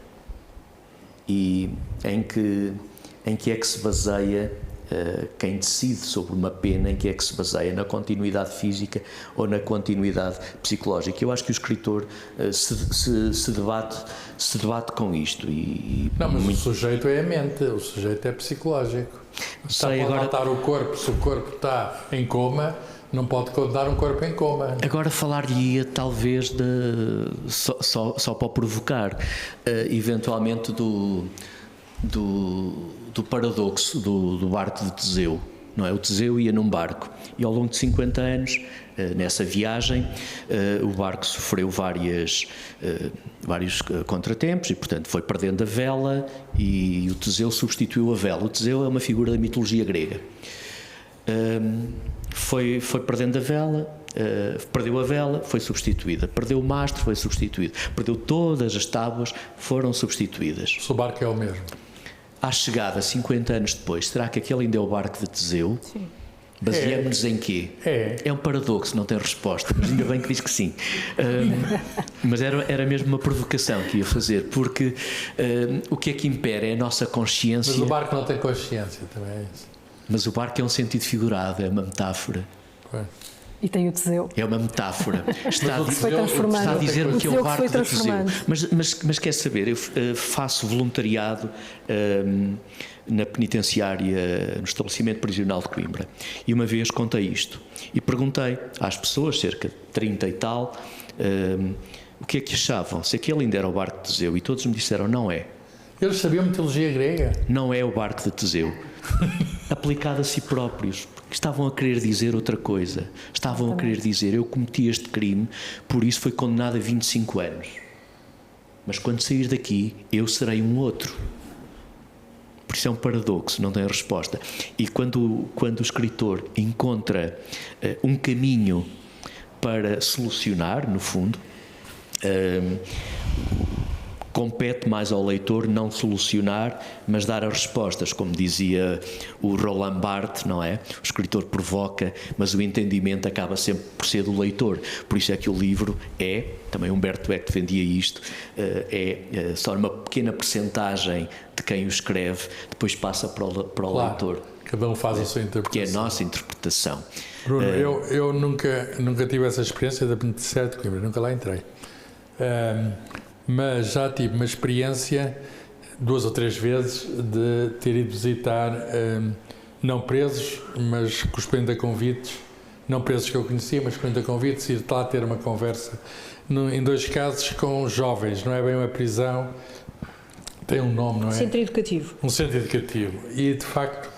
E em que é que se baseia quem decide sobre uma pena, em que é que se baseia, na continuidade física ou na continuidade psicológica. Eu acho que o escritor se debate com isto. Não, mas o sujeito é a mente, o sujeito é psicológico. Pode matar o corpo, se o corpo está em coma, não pode condenar um corpo em coma. Agora falar-lhe-ia talvez só para provocar, eventualmente do paradoxo do barco de Teseu, não é? O Teseu ia num barco e ao longo de 50 anos, nessa viagem, o barco sofreu vários contratempos e, portanto, foi perdendo a vela e o Teseu substituiu a vela. O Teseu é uma figura da mitologia grega. Foi perdendo a vela, perdeu a vela, foi substituída. Perdeu o mastro, foi substituído. Perdeu todas as tábuas, foram substituídas. Se o barco é o mesmo. À chegada, 50 anos depois, será que aquele ainda é o barco de Teseu? Sim. Baseamos-nos em quê? É um paradoxo, não tem resposta, mas ainda bem que diz que sim. Mas era mesmo uma provocação que ia fazer, porque o que é que impera é a nossa consciência. Mas o barco não tem consciência, também é isso. Mas o barco é um sentido figurado, é uma metáfora. Pois. E tem o Teseu. É uma metáfora. Está a dizer que é o barco de Teseu. Mas quer saber, eu faço voluntariado na penitenciária, no estabelecimento prisional de Coimbra. E uma vez contei isto. E perguntei às pessoas, cerca de 30 e tal, o que é que achavam, se aquele ainda era o barco de Teseu. E todos me disseram, não é. Eles sabiam mitologia grega? Não é o barco de Teseu. Aplicado a si próprios, porque estavam a querer dizer outra coisa. Estavam a querer dizer, eu cometi este crime, por isso foi condenado a 25 anos. Mas quando sair daqui, eu serei um outro. Por isso é um paradoxo, não tem resposta. E quando o escritor encontra um caminho para solucionar, no fundo, compete mais ao leitor não solucionar, mas dar as respostas, como dizia o Roland Barthes, não é? O escritor provoca, mas o entendimento acaba sempre por ser do leitor. Por isso é que o livro também Humberto Eco defendia isto, só uma pequena percentagem de quem o escreve, depois passa para o leitor. Cada um faz a sua interpretação. Que é a nossa interpretação. Bruno, eu nunca tive essa experiência da penitenciária de Coimbra, nunca lá entrei. Mas já tive uma experiência 2 ou 3 vezes de ter ido visitar não presos, mas correspondendo a convites, não presos que eu conhecia, mas correspondendo a convites, ir lá ter uma conversa, em 2 casos com jovens, não é bem uma prisão, tem um nome, não é? Centro educativo. Um centro educativo. E, de facto,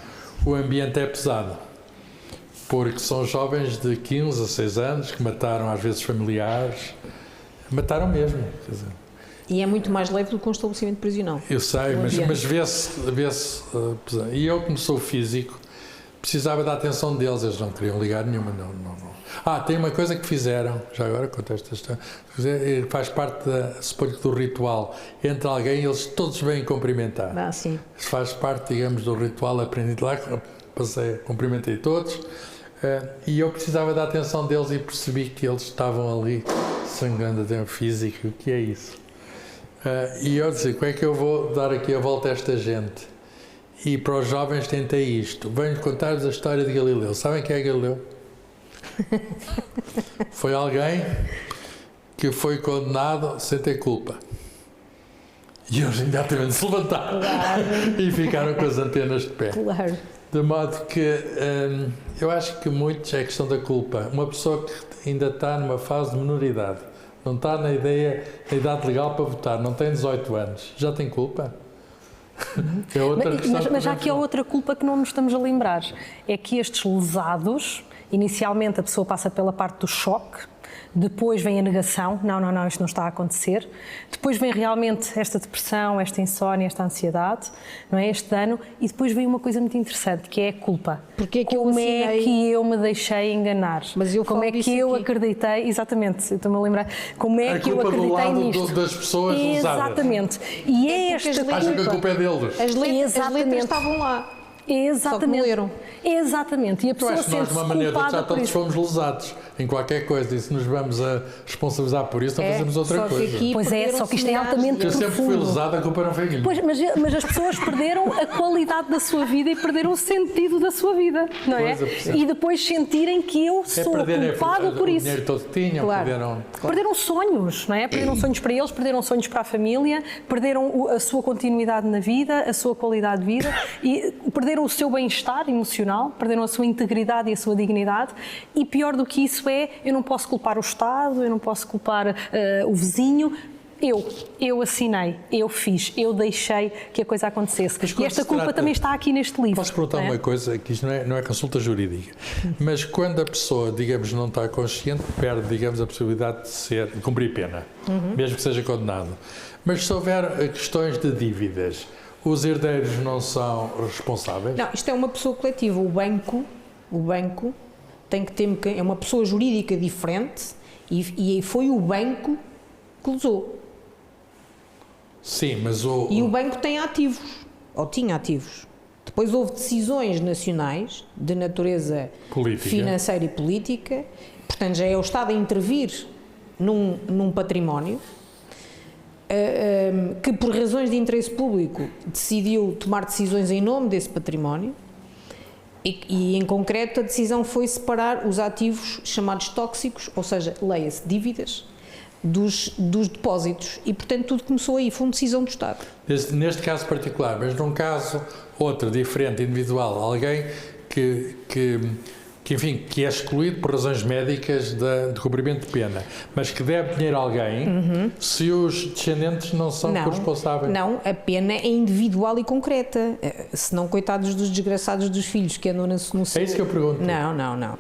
o ambiente é pesado, porque são jovens de 15 a 6 anos que mataram, às vezes, familiares, mataram mesmo, quer dizer. E é muito mais leve do que um estabelecimento prisional. Eu sei, mas vê-se pesado. E eu, como sou físico, precisava da atenção deles, eles não queriam ligar nenhuma, não. Tem uma coisa que fizeram, já agora conto esta história, faz parte, suponho, do ritual, entre alguém, eles todos vêm cumprimentar. Sim. Faz parte, digamos, do ritual, aprendi lá, cumprimentei todos, e eu precisava da atenção deles e percebi que eles estavam ali sangrando até o físico. O que é isso? E eu disse, como é que eu vou dar aqui a volta a esta gente? E para os jovens tentei isto. Venho contar-vos a história de Galileu. Sabem quem é Galileu? Foi alguém que foi condenado sem ter culpa. E eles imediatamente se levantaram e ficaram com as antenas de pé. Claro. De modo que eu acho que muitos é questão da culpa. Uma pessoa que ainda está numa fase de minoridade, não está na idade legal para votar, não tem 18 anos, já tem culpa? É outra questão. Mas já aqui há outra culpa que não nos estamos a lembrar. É que estes lesados, inicialmente a pessoa passa pela parte do choque, depois vem a negação, não, isto não está a acontecer, depois vem realmente esta depressão, esta insónia, esta ansiedade, não é? Este dano, e depois vem uma coisa muito interessante, que é a culpa. Porque é que como é que eu me deixei enganar? Mas eu como é que eu acreditei, exatamente, eu estou-me a lembrar, como é que eu acreditei nisto? Das pessoas exatamente. E é esta culpa. Acham que a culpa é deles. As letras estavam lá. Exatamente. Só que não leram. Exatamente. E a pessoa sente-se nós, de uma maneira, já todos isso. fomos lesados em qualquer coisa, e se nos vamos a responsabilizar por isso, não fazemos outra coisa. Pois é, só que isto é altamente Eu profundo. sempre fui lesado, a culpa não foi minha. Pois, mas as pessoas perderam a qualidade da sua vida e perderam o sentido da sua vida, não é? E depois sentirem que eu sou culpado por isso. O dinheiro todo que tinham, Perderam sonhos, não é? Perderam sonhos para eles, perderam sonhos para a família, perderam a sua continuidade na vida, a sua qualidade de vida, e perderam o seu bem-estar emocional, perderam a sua integridade e a sua dignidade, e pior do que isso eu não posso culpar o Estado, eu não posso culpar o vizinho. Eu assinei, eu fiz, eu deixei que a coisa acontecesse. E esta culpa também está aqui neste livro. Posso perguntar uma coisa, que isto não é consulta jurídica, mas quando a pessoa, digamos, não está consciente, perde, digamos, a possibilidade de cumprir pena, mesmo que seja condenado. Mas se houver questões de dívidas, os herdeiros não são responsáveis? Não, isto é uma pessoa coletiva. O banco tem que ter, é uma pessoa jurídica diferente e foi o banco que lesou. Sim, mas E o banco tem ativos, ou tinha ativos. Depois houve decisões nacionais de natureza financeira e política, portanto já é o Estado a intervir num património que por razões de interesse público decidiu tomar decisões em nome desse património. E em concreto a decisão foi separar os ativos chamados tóxicos, ou seja, leia-se dívidas, dos depósitos, e portanto tudo começou aí, foi uma decisão do Estado. Neste caso particular, mas num caso outro, diferente, individual, alguém que é excluído por razões médicas de cumprimento de pena, mas que deve dinheiro a alguém, se os descendentes não são corresponsáveis. Não, a pena é individual e concreta, senão coitados dos desgraçados dos filhos que andam no É isso que eu pergunto. Não.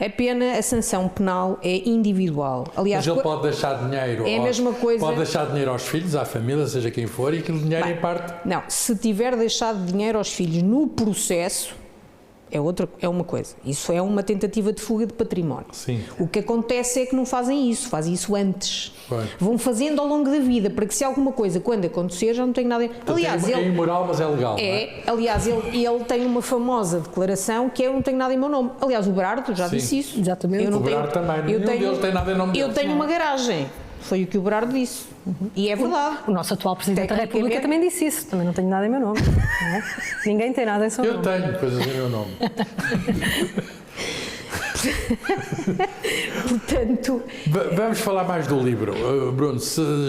A pena, a sanção penal é individual. Aliás, mas ele pode deixar dinheiro, é a mesma coisa. Pode deixar dinheiro aos filhos, à família, seja quem for, e aquele dinheiro em parte... Não, se tiver deixado dinheiro aos filhos no processo, é uma coisa. Isso é uma tentativa de fuga de património. Sim. O que acontece é que não fazem isso, fazem isso antes. Bem. Vão fazendo ao longo da vida, para que se alguma coisa, quando acontecer, já não tenha nada... Aliás, é imoral, mas é legal. Aliás, ele tem uma famosa declaração que é: eu não tenho nada em meu nome. Aliás, o Berardo já disse isso. Exatamente. O Berardo também. Nenhum deles tem nada em nome dele. Eu tenho uma garagem. Foi o que o Berardo disse. E é verdade. O nosso atual Presidente da República também disse isso. Também não tenho nada em meu nome. Não é? Ninguém tem nada em seu nome. Eu tenho coisas em meu nome. Portanto... Vamos falar mais do livro, Bruno,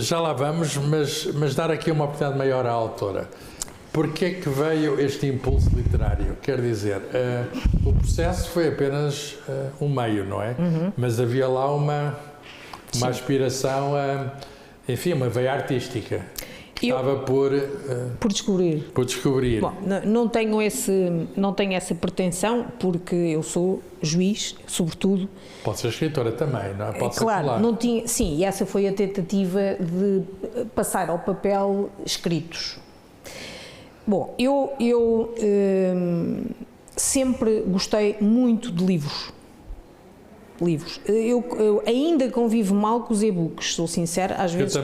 já lá vamos, mas dar aqui uma oportunidade maior à autora. Porquê é que veio este impulso literário? Quer dizer, o processo foi apenas um meio, não é? Mas havia lá uma aspiração, enfim, uma veia artística. Estava por descobrir. Por descobrir. Bom, não tenho essa pretensão, porque eu sou juiz, sobretudo. Pode ser escritora também, não é? Pode ser claro, não tinha, sim, e essa foi a tentativa de passar ao papel escritos. Bom, eu sempre gostei muito de livros. Eu ainda convivo mal com os e-books, sou sincera, às vezes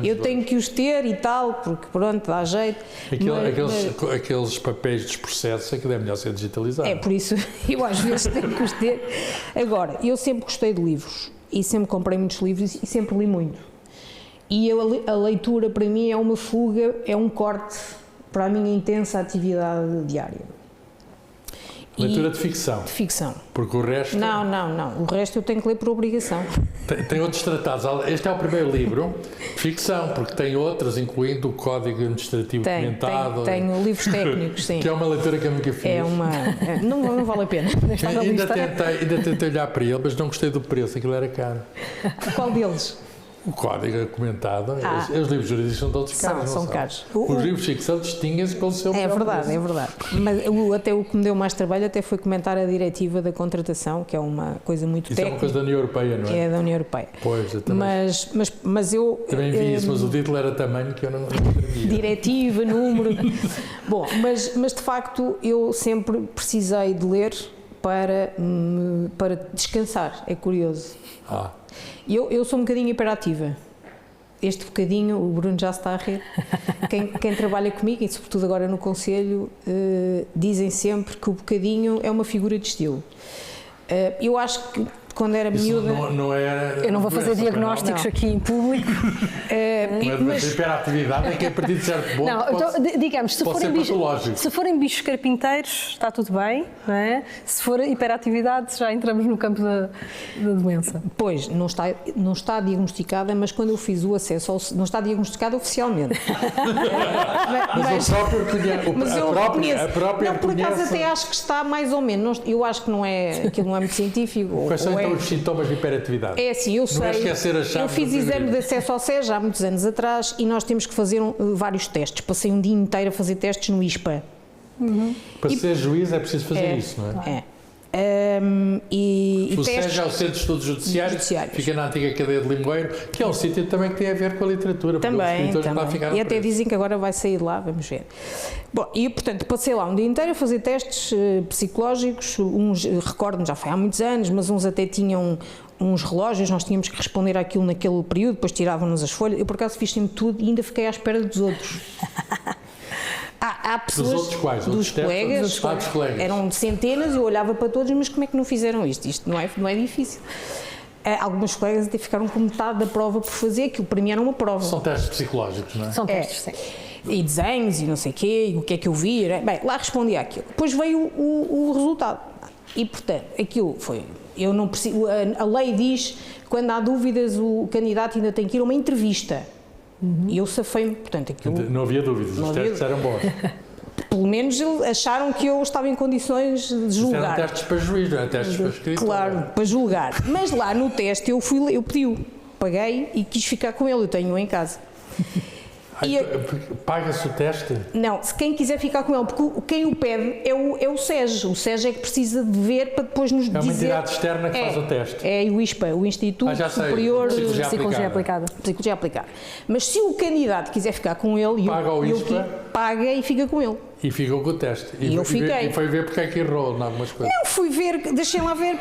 eu tenho que os ter e tal, porque pronto, dá jeito. Aqueles papéis dos processos, aquilo é melhor ser digitalizado. É por isso, eu às vezes tenho que os ter. Agora, eu sempre gostei de livros e sempre comprei muitos livros e sempre li muito. E a leitura para mim é uma fuga, é um corte para a minha intensa atividade diária. Leitura de ficção? De ficção. Porque o resto... Não. O resto eu tenho que ler por obrigação. Tem outros tratados. Este é o primeiro livro, ficção, porque tem outros, incluindo o Código Administrativo Comentado. Tenho livros técnicos, sim. Que é uma leitura que eu nunca fiz. Não vale a pena. Ainda tentei olhar para ele, mas não gostei do preço, aquilo era caro. Qual deles? O Código Comentado, os livros jurídicos são todos caros. São caros. Os livros de ficção distinguem-se pelo seu É verdade. Mas até o que me deu mais trabalho até foi comentar a diretiva da contratação, que é uma coisa muito técnica. Isso é uma coisa da União Europeia, não é? É da União Europeia. Pois, eu também. Mas eu... Também vi isso, mas o título era tamanho que eu não sabia. Diretiva, número... Bom, mas de facto eu sempre precisei de ler para descansar, é curioso. Eu sou um bocadinho hiperativa. Este bocadinho, o Bruno já está a rir. Quem trabalha comigo, e sobretudo agora no Conselho, dizem sempre que o bocadinho é uma figura de estilo. Eu acho que quando era miúda... Eu não vou fazer diagnósticos aqui em público. Mas hiperatividade é que é a partir de certo ponto digamos, se forem bichos carpinteiros, está tudo bem, não é? Se for hiperatividade, já entramos no campo da doença. Pois, não está diagnosticada, mas quando eu fiz o acesso não está diagnosticada oficialmente. Mas eu reconheço. Por acaso até acho que está mais ou menos. Eu acho que aquilo não é muito científico. Quais são então os sintomas de hiperatividade? É assim, eu sei. Não é esquecer a chave. Eu fiz exame de acesso ao SES há muitos anos atrás e nós temos que fazer vários testes. Passei um dia inteiro a fazer testes no ISPA. Para ser juiz é preciso fazer isso, não é? O SES é o Centro de Estudos Judiciários, fica na antiga cadeia de Limoeiro, que é um sítio também que tem a ver com a literatura. Também. E até dizem que agora vai sair lá, vamos ver. Bom, e portanto passei lá um dia inteiro a fazer testes psicológicos, uns, recordo-me, já foi há muitos anos, mas uns até tinham uns relógios, nós tínhamos que responder àquilo naquele período, depois tiravam-nos as folhas. Eu por acaso fiz sempre tudo e ainda fiquei à espera dos outros. Há pessoas, dos outros quais? Dos colegas, eram centenas e eu olhava para todos, mas como é que não fizeram isto? Isto não é difícil. Alguns colegas até ficaram com metade da prova por fazer, aquilo para mim era uma prova. São testes psicológicos, não é? São testes, sim. E desenhos e não sei o quê, e o que é que eu vi. Bem, lá respondi àquilo. Depois veio o resultado. E, portanto, aquilo foi... Eu não preciso, a lei diz que quando há dúvidas o candidato ainda tem que ir a uma entrevista. E eu safei-me, portanto, aquilo... Não havia dúvidas, os testes eram bons. Pelo menos acharam que eu estava em condições de julgar. Eram testes para juiz, não eram testes para escritor. Claro, para julgar. Mas lá no teste eu pedi-o, paguei e quis ficar com ele, eu tenho-o em casa. Paga-se o teste? Não, se quem quiser ficar com ele, porque quem o pede é o SES. O SES é que precisa de ver para depois nos dizer... É uma entidade externa que faz o teste. É o ISPA, o Instituto Superior de Psicologia Aplicada. Psicologia Aplicada. Mas se o candidato quiser ficar com ele, paga o ISPA, paga e fica com ele. E ficou com o teste. E eu fiquei. E foi ver porque é que errou em algumas coisas. Eu fui ver, deixem lá ver,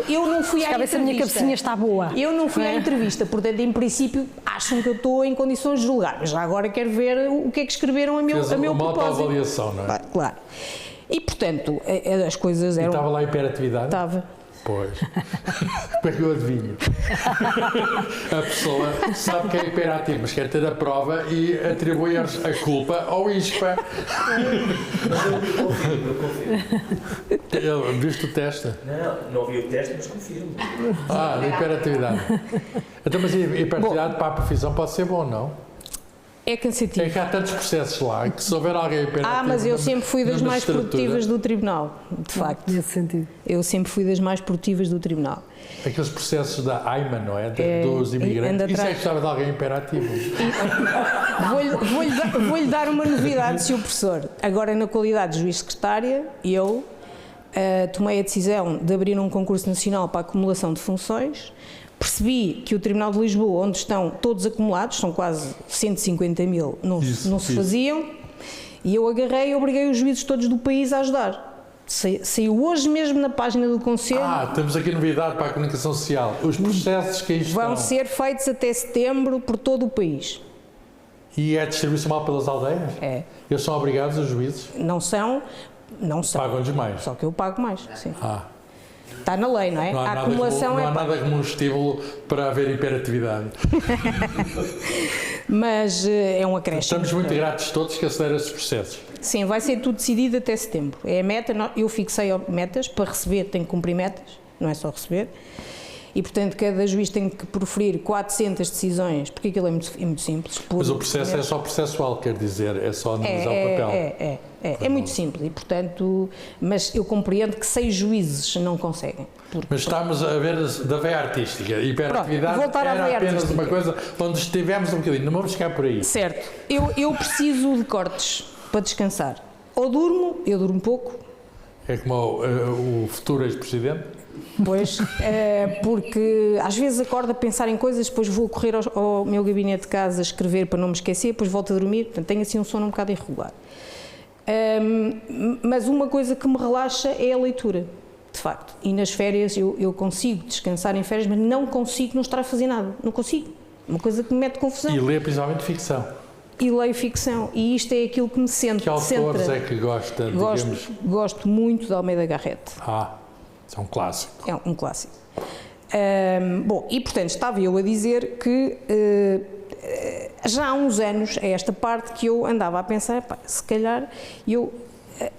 eu não fui à entrevista. Se a minha cabecinha está boa. Eu não fui à entrevista, portanto, em princípio, acham que eu estou em condições de julgar. Mas já agora quero ver o que é que escreveram a meu propósito. Avaliação, não é? Claro. E, portanto, as coisas eram... E estava lá a hiperatividade? Estava. Pois. Como é que eu adivinho? A pessoa sabe que é hiperativo, mas quer ter a prova e atribui a culpa ao ISPA. Mas eu confirmo. Viste o teste? Não ouvi o teste, mas confirmo. Da hiperatividade. Então, mas a hiperatividade para a profissão pode ser bom, não? É cansativo. É que há tantos processos lá que se houver alguém hiperativo... Mas eu sempre fui das mais produtivas do tribunal, de facto. Nesse sentido. Eu sempre fui das mais produtivas do tribunal. Aqueles processos da AIMA, não é? Dos imigrantes. Isso é que gostava de alguém hiperativo. Vou-lhe dar uma novidade, Sr. Professor. Agora, na qualidade de juiz secretária, eu tomei a decisão de abrir um concurso nacional para a acumulação de funções. Percebi que o Tribunal de Lisboa, onde estão todos acumulados, são quase 150 mil, não se faziam, e eu agarrei e obriguei os juízes todos do país a ajudar. Saiu hoje mesmo na página do Conselho. Temos aqui novidade para a comunicação social. Os processos que aí estão... Vão ser feitos até setembro por todo o país. E é distribuição pelas aldeias? É. Eles são obrigados, os juízes? Não são. Pagam-lhes mais? Só que eu pago mais, sim. Está na lei, não é? Não há a acumulação não há nada como um estímulo para haver hiperatividade. Mas é um acréscimo. Estamos muito gratos todos que aceleram esses processos. Sim, vai ser tudo decidido até setembro. É a meta, eu fixei metas, para receber tenho que cumprir metas, não é só receber. E, portanto, cada juiz tem que proferir 400 decisões, porque aquilo é muito simples. Mas o processo é só processual, quer dizer, é só analisar o papel. É muito simples e, portanto, mas eu compreendo que 6 juízes não conseguem. Mas estamos a ver da veia artística. A hiperatividade era apenas uma coisa onde estivemos um bocadinho, não vamos ficar por aí. Certo. Eu preciso de cortes para descansar. Ou durmo, eu durmo pouco. É como o futuro ex-presidente? Pois, porque às vezes acordo a pensar em coisas, depois vou correr ao meu gabinete de casa a escrever para não me esquecer, depois volto a dormir, portanto tenho assim um sono um bocado irregular. Mas uma coisa que me relaxa é a leitura, de facto. E nas férias eu consigo descansar em férias, mas não consigo não estar a fazer nada. Não consigo. Uma coisa que me mete confusão. E lê principalmente ficção. E leio ficção. E isto é aquilo que me centra. Que autores é que gosta, digamos? Gosto muito de Almeida Garrett. É um clássico. É um clássico. Bom, e portanto estava eu a dizer que já há uns anos, é esta parte que eu andava a pensar, se calhar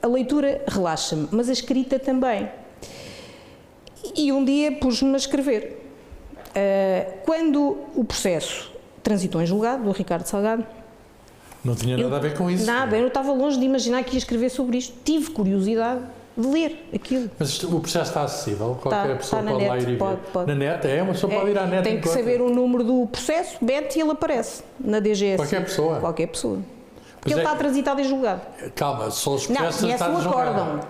a leitura relaxa-me, mas a escrita também. E um dia pus-me a escrever. Quando o processo transitou em julgado, do Ricardo Salgado, não tinha nada a ver com isso. Nada, eu estava longe de imaginar que ia escrever sobre isto. Tive curiosidade de ler aquilo. Mas o processo está acessível? Qualquer pessoa pode lá ir e ver? Pode. Na net? Uma pessoa pode ir à net. Tem que saber o número do processo, mete e ele aparece na DGS. Qualquer pessoa? Qualquer pessoa. Porque ele está transitado em julgado. Calma, só os processos não, estão o acórdão.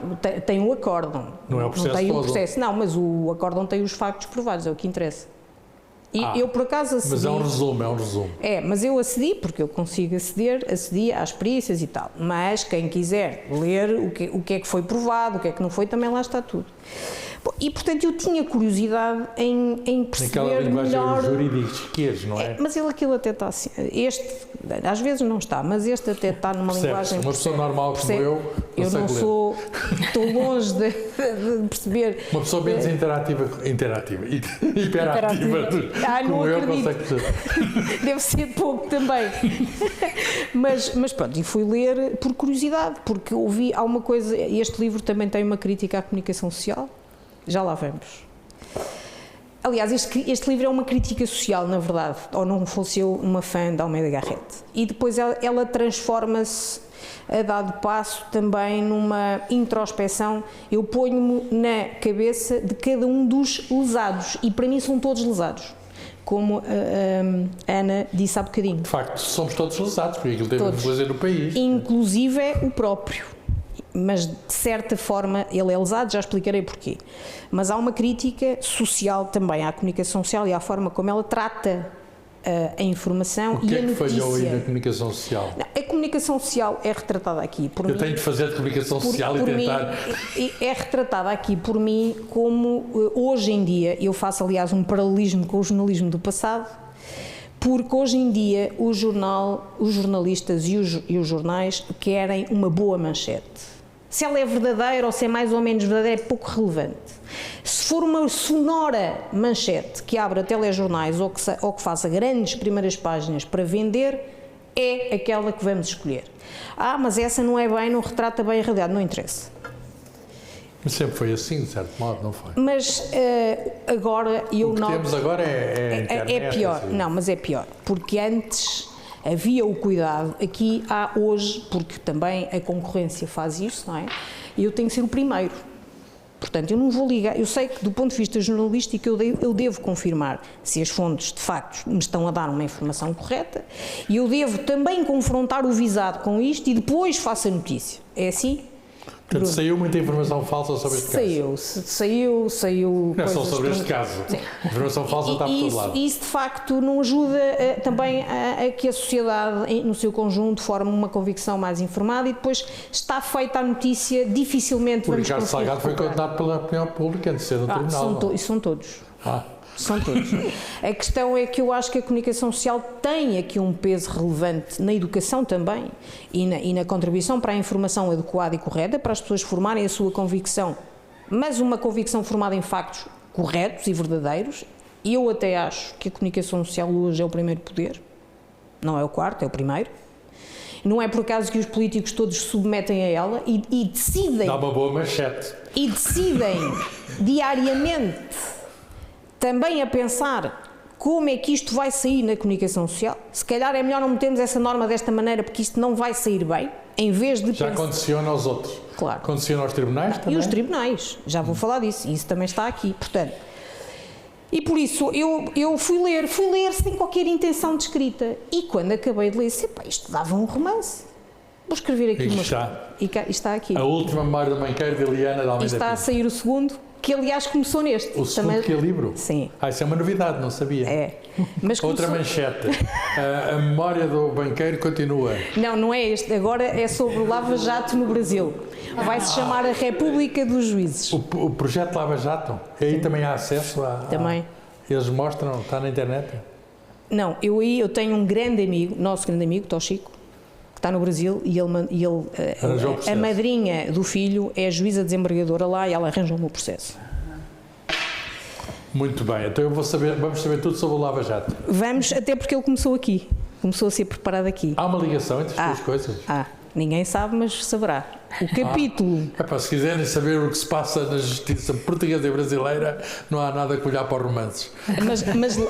Tem o acórdão. Não é o processo tem todo. O processo. Não, mas o acórdão tem os factos provados, é o que interessa. E eu, por acaso, acedi... Mas é um resumo. Mas eu acedi, porque eu consigo acedi às perícias e tal. Mas quem quiser ler o que é que foi provado, o que é que não foi, também lá está tudo. Bom, e, portanto, eu tinha curiosidade em perceber naquela linguagem melhor... jurídica, não é? Mas aquilo até está assim... às vezes não está, mas este até está numa linguagem... Uma pessoa normal como eu não sou... Estou longe de perceber... Uma pessoa menos hiperativa não como acredito. Deve ser pouco também. mas pronto, e fui ler por curiosidade, porque há uma coisa... Este livro também tem uma crítica à comunicação social. Já lá vamos. Aliás, este livro é uma crítica social, na verdade, ou não fosse eu uma fã de Almeida Garrett. E depois ela transforma-se a dado passo também numa introspeção. Eu ponho-me na cabeça de cada um dos lesados, e para mim são todos lesados, como a Ana disse há bocadinho. De facto, somos todos lesados, porque aquilo teve a fazer no país. Inclusive o próprio. Mas, de certa forma, ele é lesado, já explicarei porquê. Mas há uma crítica social também à comunicação social e à forma como ela trata a informação e a notícia. O que é que falhou aí na comunicação social? Não, a comunicação social é retratada aqui por mim... Eu tenho de fazer de comunicação social e tentar... É retratada aqui por mim como, hoje em dia, eu faço, aliás, um paralelismo com o jornalismo do passado, porque hoje em dia os jornalistas e os jornais querem uma boa manchete. Se ela é verdadeira ou se é mais ou menos verdadeira é pouco relevante. Se for uma sonora manchete que abra telejornais ou que faça grandes primeiras páginas para vender, é aquela que vamos escolher. Mas essa não é bem, não retrata bem a realidade, não interessa. Mas sempre foi assim, de certo modo, não foi? Mas agora eu noto... O que temos agora é a internet. É pior, assim. não, mas é pior, porque antes havia o cuidado, aqui há hoje, porque também a concorrência faz isso, não é? E eu tenho que ser o primeiro. Portanto, eu não vou ligar, eu sei que do ponto de vista jornalístico eu devo confirmar se as fontes de facto me estão a dar uma informação correta e eu devo também confrontar o visado com isto e depois faço a notícia. É assim? Portanto, saiu muita informação falsa sobre este caso. Saiu. Não é só sobre este caso. Sim. A informação falsa está por todo lado. Isso de facto não ajuda também a que a sociedade no seu conjunto forme uma convicção mais informada e depois está feita a notícia, dificilmente O vamos Ricardo conseguir Salgado foi condenado pela opinião pública antes de ser no tribunal. São todos. São todos. A questão é que eu acho que a comunicação social tem aqui um peso relevante na educação também e na contribuição para a informação adequada e correta, para as pessoas formarem a sua convicção, mas uma convicção formada em factos corretos e verdadeiros. E eu até acho que a comunicação social hoje é o primeiro poder, não é o quarto, é o primeiro. Não é por acaso que os políticos todos se submetem a ela e decidem... Dá uma boa manchete. E decidem diariamente também a pensar como é que isto vai sair na comunicação social. Se calhar é melhor não metermos essa norma desta maneira porque isto não vai sair bem, em vez de Já condiciona aos outros. Claro. Condiciona aos tribunais também. E os tribunais, já vou falar disso, e isso também está aqui, portanto. E por isso eu fui ler sem qualquer intenção de escrita. E quando acabei de ler, disse, isto dava um romance. Vou escrever aqui uma... E está aqui. A última memória do banqueiro de Eliana de Almeida. E está a sair o segundo, que aliás começou neste. O segundo que é livro? Sim. Isso é uma novidade, não sabia. É. Mas Outra manchete. A memória do banqueiro continua. Não é este. Agora é sobre o Lava Jato no Brasil. Vai-se chamar a República dos Juízes. O projeto Lava Jato? Aí também há acesso a... Também. Eles mostram, está na internet? Não, eu tenho um grande amigo, nosso grande amigo, Tochico, que está no Brasil e a madrinha do filho é a juíza desembargadora lá e ela arranjou-me o processo. Muito bem, então vamos saber tudo sobre o Lava Jato. Vamos, até porque ele começou aqui, começou a ser preparado aqui. Há uma ligação entre as duas coisas? Ninguém sabe, mas saberá. O capítulo... Se quiserem saber o que se passa na justiça portuguesa e brasileira, não há nada que olhar para os romances.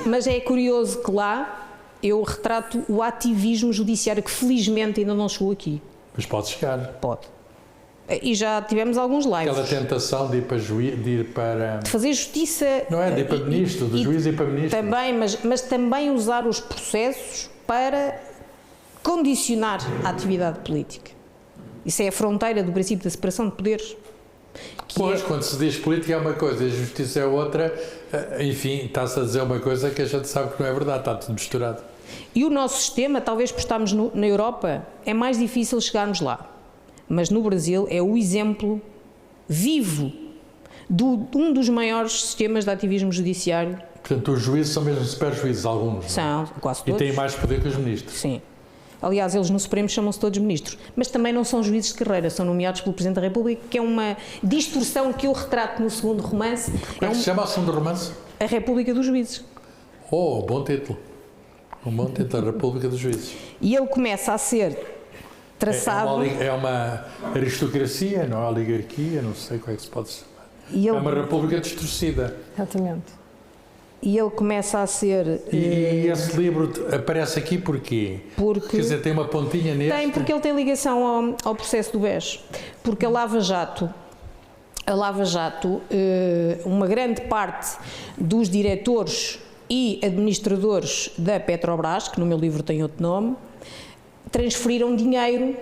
Mas é curioso que lá eu retrato o ativismo judiciário que felizmente ainda não chegou aqui. Mas pode chegar. Pode. E já tivemos alguns lives. Aquela tentação de ir para juiz, de fazer justiça... Não é, de ir para ministro, do juiz ir para ministro. Também, mas também usar os processos para condicionar a atividade política. Isso é a fronteira do princípio da separação de poderes. Pois, quando se diz política é uma coisa e a justiça é outra, enfim, está-se a dizer uma coisa que a gente sabe que não é verdade, está tudo misturado. E o nosso sistema, talvez por estarmos na Europa, é mais difícil chegarmos lá. Mas no Brasil é o exemplo vivo de um dos maiores sistemas de ativismo judiciário. Portanto, os juízes são mesmo super-juízes, alguns. São, quase todos. E têm mais poder que os ministros. Sim. Aliás, eles no Supremo chamam-se todos ministros, mas também não são juízes de carreira, são nomeados pelo Presidente da República, que é uma distorção que eu retrato no segundo romance. Como é que se chama o segundo romance? A República dos Juízes. Oh, bom título. Um bom título, a República dos Juízes. E ele começa a ser traçado... É uma aristocracia, não é oligarquia, não sei como é que se pode chamar. É uma república distorcida. Exatamente. E ele começa a ser... E esse livro aparece aqui porquê? Porque... Quer dizer, tem uma pontinha neste? Tem, porque ele tem ligação ao processo do BES. Porque a Lava Jato, uma grande parte dos diretores e administradores da Petrobras, que no meu livro tem outro nome, transferiram dinheiro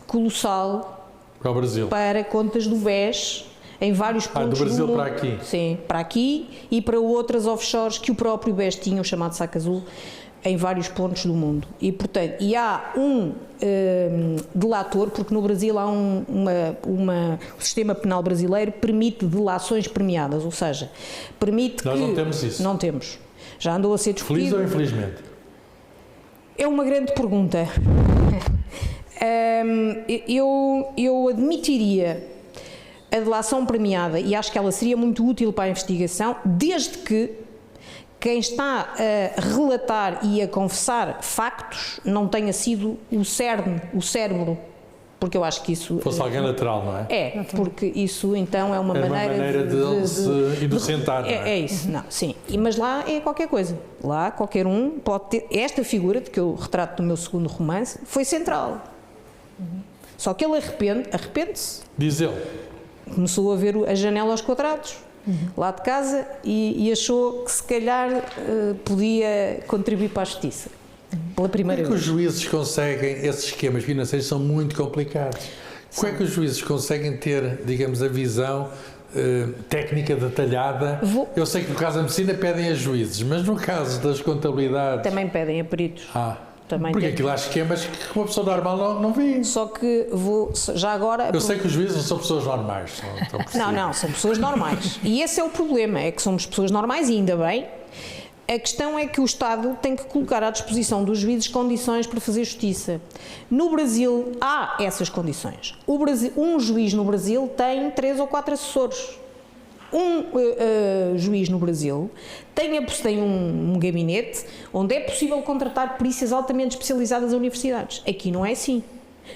colossal para o Brasil, para contas do BES em vários pontos do Brasil mundo. Para aqui? Sim, para aqui e para outras offshores que o próprio BES tinha, o chamado saco azul, em vários pontos do mundo. E, portanto, há um delator, porque no Brasil há o sistema penal brasileiro permite delações premiadas, ou seja, permite Nós não temos isso. Não temos. Já andou a ser discutido. Feliz ou infelizmente? É uma grande pergunta. Eu admitiria a delação premiada, e acho que ela seria muito útil para a investigação, desde que quem está a relatar e a confessar factos não tenha sido o cerne, o cérebro, porque eu acho que isso... Fosse alguém lateral, não é? É, porque isso então é uma É maneira... uma maneira de se inocentar, não é? É isso, não, sim. Mas lá é qualquer coisa. Lá qualquer um pode ter... Esta figura, de que eu retrato no meu segundo romance, foi central. Só que ele arrepende-se. Diz ele. Começou a ver a janela aos quadrados, lá de casa, e achou que se calhar podia contribuir para a justiça. Pela primeira Como é que vez. os juízes conseguem, esses esquemas financeiros são muito complicados. Como é que os juízes conseguem ter, digamos, a visão técnica detalhada? Eu sei que no caso da medicina pedem a juízes, mas no caso das contabilidades... Também pedem a peritos. Também porque tem. aquilo há esquemas que uma pessoa normal não vê. Só que vou, já agora... Eu sei que os juízes não são pessoas normais. Não, são pessoas normais. E esse é o problema, é que somos pessoas normais e ainda bem. A questão é que o Estado tem que colocar à disposição dos juízes condições para fazer justiça. No Brasil há essas condições. Um juiz no Brasil tem 3 ou 4 assessores. Juiz no Brasil tem um gabinete onde é possível contratar perícias altamente especializadas a universidades. Aqui não é assim.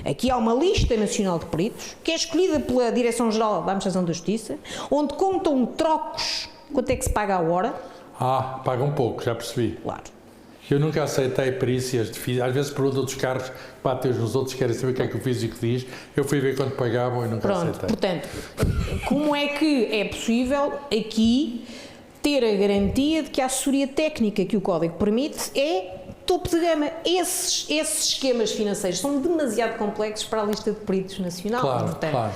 Aqui há uma lista nacional de peritos que é escolhida pela Direção-Geral da Administração da Justiça, onde contam trocos, quanto é que se paga a hora. Paga um pouco, já percebi. Claro. Eu nunca aceitei perícias de física. Às vezes perguntam dos carros, batem uns nos outros, querem saber o que é que o físico diz. Eu fui ver quanto pagavam e nunca aceitei. Portanto, como é que é possível aqui ter a garantia de que a assessoria técnica que o Código permite é topo de gama? Esses esquemas financeiros são demasiado complexos para a lista de peritos nacional. Claro, portanto, claro.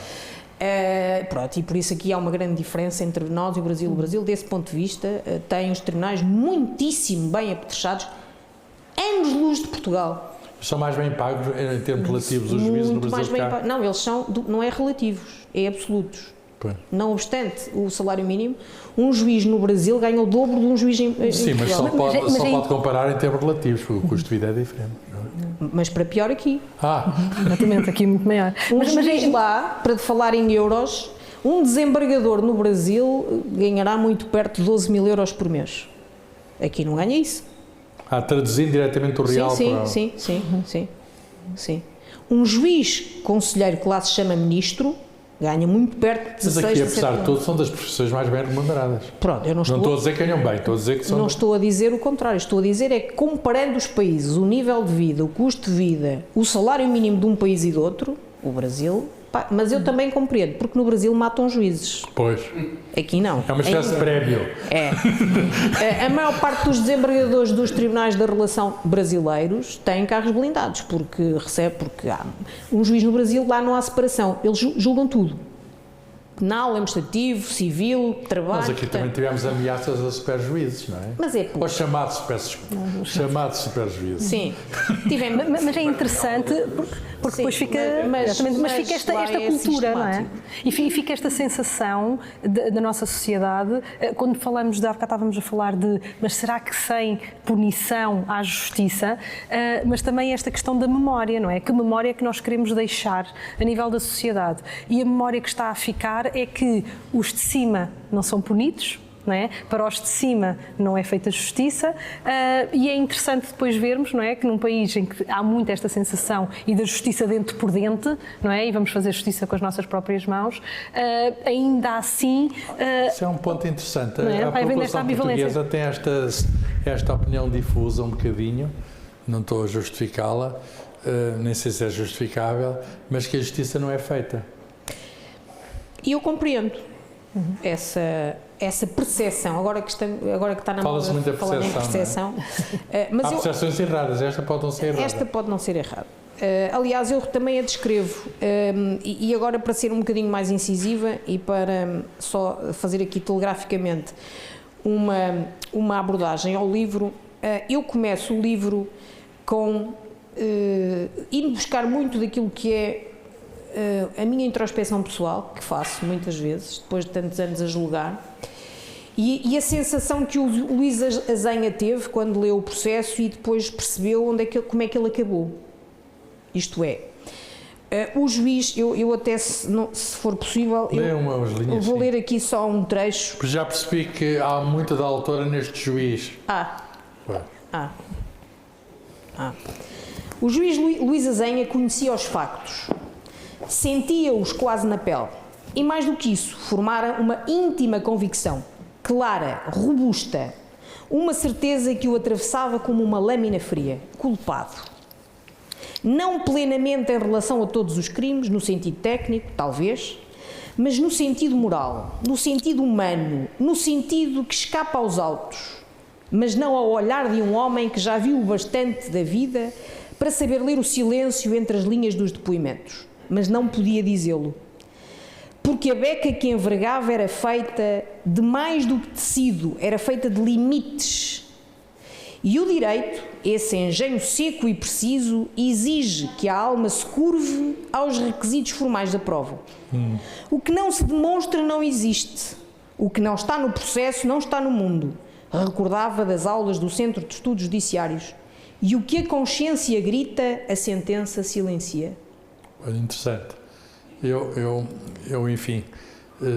E por isso aqui há uma grande diferença entre nós e o Brasil. O Brasil, desse ponto de vista, tem os tribunais muitíssimo bem apetrechados, anos-luz de Portugal. São mais bem pagos em termos relativos os juízes no Brasil cá? Não, eles são, não é relativos, é absolutos. Pois. Não obstante o salário mínimo, um juiz no Brasil ganha o dobro de um juiz em Sim, mas só pode comparar em termos relativos, porque o custo de vida é diferente. Mas para pior aqui. Exatamente, aqui muito maior. Mas lá, para falar em euros, um desembargador no Brasil ganhará muito perto de 12 mil euros por mês. Aqui não ganha isso. Traduzindo diretamente o real para... Sim. Um juiz conselheiro que lá se chama ministro ganha muito perto de 16 Mas aqui, apesar de tudo, são das profissões mais bem remuneradas. Pronto, eu não estou a dizer que ganham bem, estou a dizer que são... Não estou a dizer o contrário, estou a dizer é que comparando os países, o nível de vida, o custo de vida, o salário mínimo de um país e do outro, o Brasil... Mas eu também compreendo, porque no Brasil matam juízes. Pois. Aqui não. É uma espécie de prémio. A maior parte dos desembargadores dos tribunais da relação brasileiros têm carros blindados, porque há um juiz no Brasil, lá não há separação, eles julgam tudo. Penal, administrativo, civil, trabalho... Nós aqui também tivemos ameaças a super-juízes, não é? Mas é Ou chamados super-juízes. Sim. Mas é interessante porque depois fica, mas fica esta cultura, não é? E fica esta sensação da nossa sociedade, quando falamos há bocado estávamos a falar mas será que sem punição há justiça? Mas também esta questão da memória, não é? Que memória é que nós queremos deixar a nível da sociedade? E a memória que está a ficar é que os de cima não são punidos, não é? Para os de cima não é feita justiça, e é interessante depois vermos, não é, que num país em que há muito esta sensação e da justiça dentro por dentro, não é, e vamos fazer justiça com as nossas próprias mãos, ainda assim... Isso é um ponto interessante. É? A população portuguesa tem esta opinião difusa um bocadinho, não estou a justificá-la, nem sei se é justificável, mas que a justiça não é feita. E eu compreendo essa percepção, agora que está na moda falar em percepção. Mas há percepções erradas, esta pode não ser errada. Esta pode não ser errada. Aliás, eu também a descrevo, e agora para ser um bocadinho mais incisiva e para só fazer aqui telegraficamente uma abordagem ao livro, eu começo o livro com indo buscar muito daquilo que é a minha introspeção pessoal, que faço muitas vezes, depois de tantos anos a julgar, e a sensação que o Luís Azenha teve quando leu o processo e depois percebeu como é que ele acabou. Isto é, O juiz, eu até, se for possível, Lê umas linhas, vou sim. ler aqui só um trecho. Porque já percebi que há muita da autora neste juiz. Pois. O juiz Luís Azenha conhecia os factos, sentia-os quase na pele e, mais do que isso, formara uma íntima convicção, clara, robusta, uma certeza que o atravessava como uma lâmina fria, culpado. Não plenamente em relação a todos os crimes, no sentido técnico, talvez, mas no sentido moral, no sentido humano, no sentido que escapa aos autos, mas não ao olhar de um homem que já viu o bastante da vida para saber ler o silêncio entre as linhas dos depoimentos, mas não podia dizê-lo. Porque a beca que envergava era feita de mais do que tecido, era feita de limites. E o direito, esse engenho seco e preciso, exige que a alma se curve aos requisitos formais da prova. O que não se demonstra não existe. O que não está no processo não está no mundo. Recordava das aulas do Centro de Estudos Judiciários. E o que a consciência grita, a sentença silencia. Olha, interessante. Eu, enfim,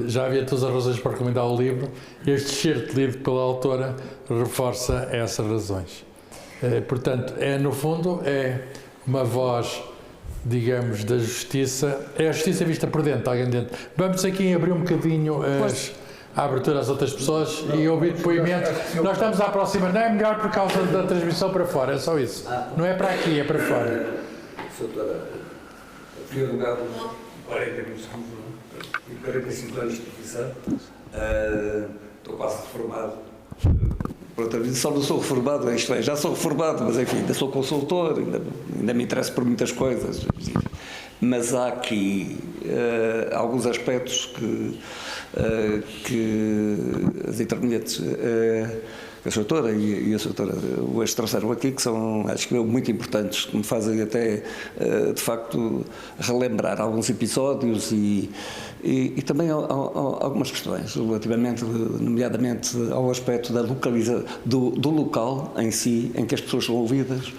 já havia todas as razões para recomendar o livro. Este excerto lido pela autora reforça essas razões. Portanto, no fundo, é uma voz, digamos, da justiça. É a justiça vista por dentro, alguém dentro. Vamos aqui abrir um bocadinho a abertura às outras pessoas e ouvir depoimentos. Nós estamos à próxima, não é melhor por causa da transmissão para fora, é só isso. Não é para aqui, é para fora. Doutora, em primeiro lugar, 45 anos de profissão, estou quase reformado. Pronto, só não sou reformado, isto é, já sou reformado, mas enfim, ainda sou consultor, ainda me interesso por muitas coisas. Mas há aqui alguns aspectos que as intervenientes, a Sra. Doutora e a Sra. Doutora hoje trouxeram aqui, que são, acho que, muito importantes, que me fazem até, de facto, relembrar alguns episódios e também algumas questões, relativamente, nomeadamente, ao aspecto da do local em si, em que as pessoas são ouvidas,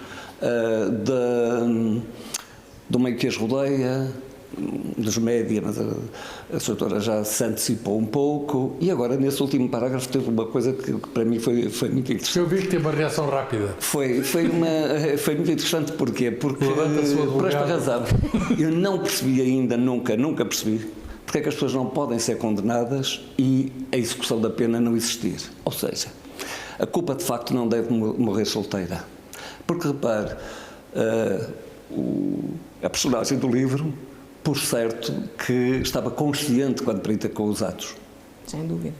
do meio que as rodeia, dos média, mas a Sra. Doutora já se antecipou um pouco, e agora nesse último parágrafo teve uma coisa que para mim foi muito interessante. Eu vi que teve uma reação rápida. Foi muito interessante, porquê? Porque, por esta razão, eu não percebi ainda, nunca percebi, porque é que as pessoas não podem ser condenadas e a execução da pena não existir. Ou seja, a culpa de facto não deve morrer solteira. Porque repare, a personagem do livro, por certo, que estava consciente quando praticou os atos. Sem dúvida.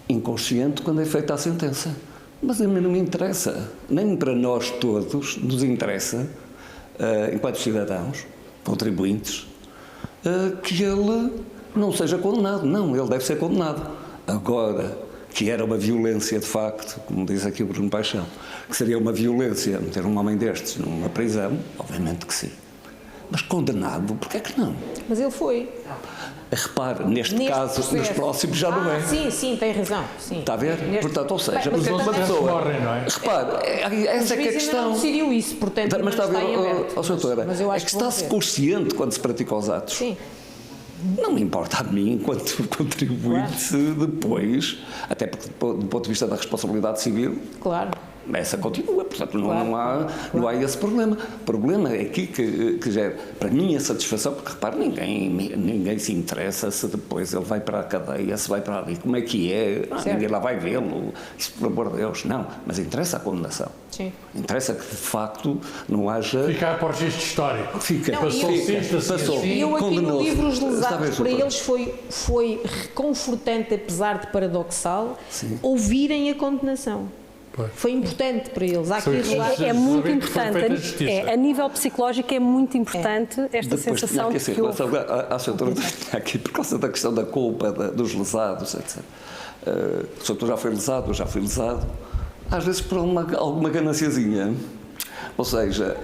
Inconsciente quando é feita a sentença. Mas a mim não me interessa, nem para nós todos nos interessa, enquanto cidadãos, contribuintes, que ele não seja condenado. Não, ele deve ser condenado. Agora, que era uma violência de facto, como diz aqui o Bruno Paixão, que seria uma violência meter um homem destes numa prisão, obviamente que sim. Mas condenado, porquê é que não? Mas ele foi. Repare, neste caso, processo. Nos próximos já não é. Sim, tem razão. Sim. Está a ver? Portanto, ou seja, Os uma outros pessoa... morrem, não é? Repare, essa é que é a questão. Ainda não decidiu isso, portanto, Mas está a ver, mas eu acho é que está-se consciente quando se pratica os atos. Sim. Não me importa a mim, enquanto contribuinte, depois, até porque do ponto de vista da responsabilidade civil, claro, essa continua, portanto não há esse problema. O problema é aqui que gera, para mim, a satisfação, porque repare, ninguém se interessa se depois ele vai para a cadeia, se vai para ali, como é que é, ninguém lá vai vê-lo, isso por amor de Deus, não, mas interessa a condenação. Sim. Interessa que de facto não haja... Ficar para o registro histórico. Passou. E eu aqui no livro Os Lesados, para eles foi reconfortante, apesar de paradoxal, ouvirem a condenação. Foi importante para eles. Há aqui É muito importante. A nível psicológico é muito importante esta sensação de que houve. A senhora aqui, por causa da questão da culpa, dos lesados, etc. O senhor já foi lesado, eu já fui lesado. Às vezes por alguma gananciazinha. Ou seja,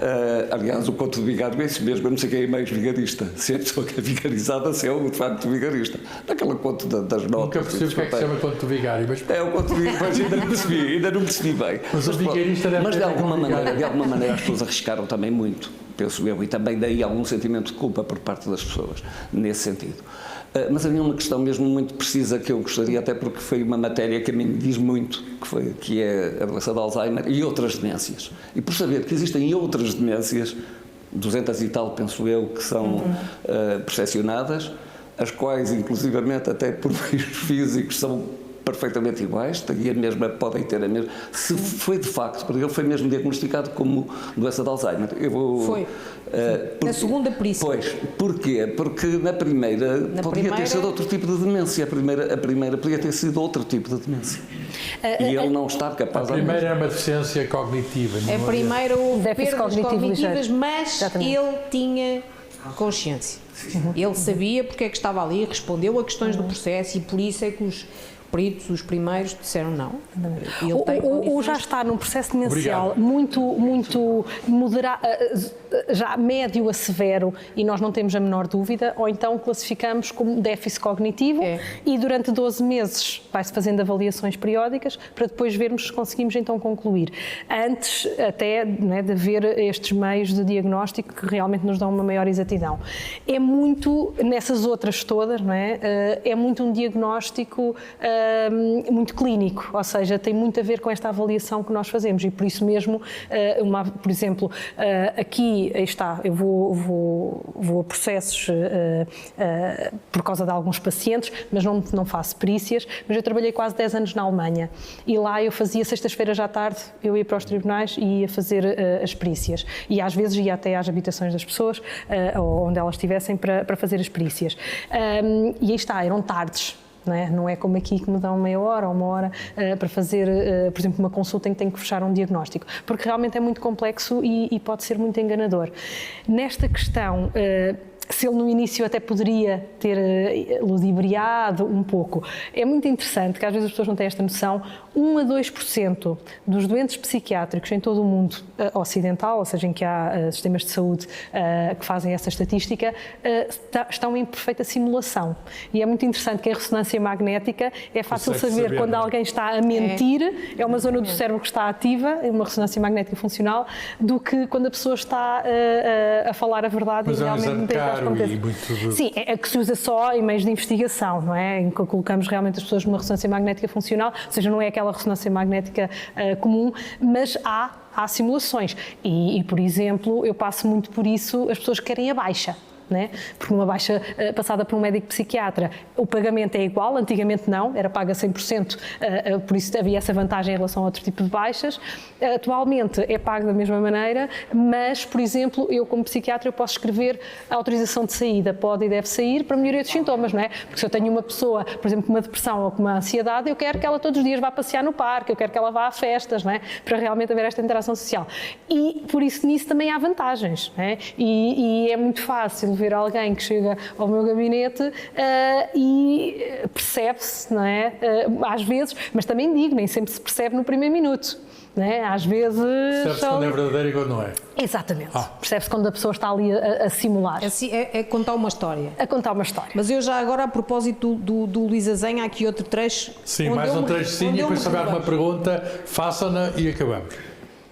aliás, o conto do vigário é isso mesmo, eu não sei quem é mais vigarista. Se é a pessoa que é vigarizada, se é o de facto vigarista. Naquela conto das notas. Nunca percebi o que é que se chama conto do vigário. Mas... É o conto do vigário, mas ainda não percebi bem. Mas o vigarista deve mas de alguma maneira as pessoas arriscaram também muito. penso eu, e também daí algum sentimento de culpa por parte das pessoas, nesse sentido. Mas havia uma questão mesmo muito precisa que eu gostaria, até porque foi uma matéria que a mim me diz muito, que é a doença de Alzheimer e outras demências. E por saber que existem outras demências, 200 e tal, penso eu, que são percepcionadas, as quais, inclusivamente, até por meios físicos, são perfeitamente iguais, podem ter a mesma. Se foi de facto, porque ele foi mesmo diagnosticado como doença de Alzheimer. Foi. Na segunda perícia. Pois, porquê? Porque na primeira podia ter sido outro tipo de demência. A primeira podia ter sido outro tipo de demência. E ele não estava capaz de. A primeira era uma deficiência cognitiva. A primeira houve déficit perdas cognitivas, ligeiro. mas Exatamente. ele tinha consciência. Ele sabia porque é que estava ali, respondeu a questões do processo e por isso é que os peritos, os primeiros, disseram não. Ou já está num processo demencial muito moderado, já médio a severo, e nós não temos a menor dúvida, ou então classificamos como déficit cognitivo e durante 12 meses vai-se fazendo avaliações periódicas para depois vermos se conseguimos então concluir. Antes até, não é, de haver estes meios de diagnóstico que realmente nos dão uma maior exatidão. É muito, nessas outras todas, não é? É muito um diagnóstico muito clínico, ou seja, tem muito a ver com esta avaliação que nós fazemos e por isso mesmo, por exemplo, aqui está, eu vou a processos por causa de alguns pacientes, mas não faço perícias, mas eu trabalhei quase 10 anos na Alemanha e lá eu fazia sextas-feiras à tarde, eu ia para os tribunais e ia fazer as perícias e às vezes ia até às habitações das pessoas, ou onde elas estivessem para fazer as perícias. E aí está, eram tardes. Não é como aqui que me dão meia hora ou uma hora para fazer, por exemplo, uma consulta em que tenho que fechar um diagnóstico, porque realmente é muito complexo e pode ser muito enganador. Nesta questão, se ele no início até poderia ter ludibriado um pouco, é muito interessante que às vezes as pessoas não têm esta noção, 1 a 2% dos doentes psiquiátricos em todo o mundo ocidental, ou seja, em que há sistemas de saúde que fazem essa estatística, estão em perfeita simulação. E é muito interessante que a ressonância magnética é fácil saber quando alguém está a mentir, é uma zona do cérebro que está ativa, é uma ressonância magnética funcional, do que quando a pessoa está a falar a verdade. Mas e realmente não tem Sim, é que se usa só em meios de investigação, não é? Em que colocamos realmente as pessoas numa ressonância magnética funcional, ou seja, não é aquela ressonância magnética comum, mas há simulações. E, por exemplo, eu passo muito por isso, as pessoas querem a baixa. Porque uma baixa passada por um médico psiquiatra, o pagamento é igual, antigamente não, era paga 100%, por isso havia essa vantagem em relação a outro tipo de baixas. Atualmente é pago da mesma maneira, mas, por exemplo, eu como psiquiatra eu posso escrever a autorização de saída, pode e deve sair para melhoria dos sintomas, não é? Porque se eu tenho uma pessoa, por exemplo, com uma depressão ou com uma ansiedade, eu quero que ela todos os dias vá passear no parque, eu quero que ela vá a festas, não é? Para realmente haver esta interação social. E por isso nisso também há vantagens, não é? E é muito fácil ver alguém que chega ao meu gabinete e percebe-se, não é? Às vezes, mas também digo, nem sempre se percebe no primeiro minuto. Não é? Às vezes. Percebe-se quando é verdadeiro e quando não é. Exatamente. Percebe-se quando a pessoa está ali a simular. É contar uma história. A contar uma história. Mas eu já agora, a propósito do Luís Azenha, há aqui outro trecho. Sim, mais um trechozinho e depois se houver uma pergunta, façam-na e acabamos.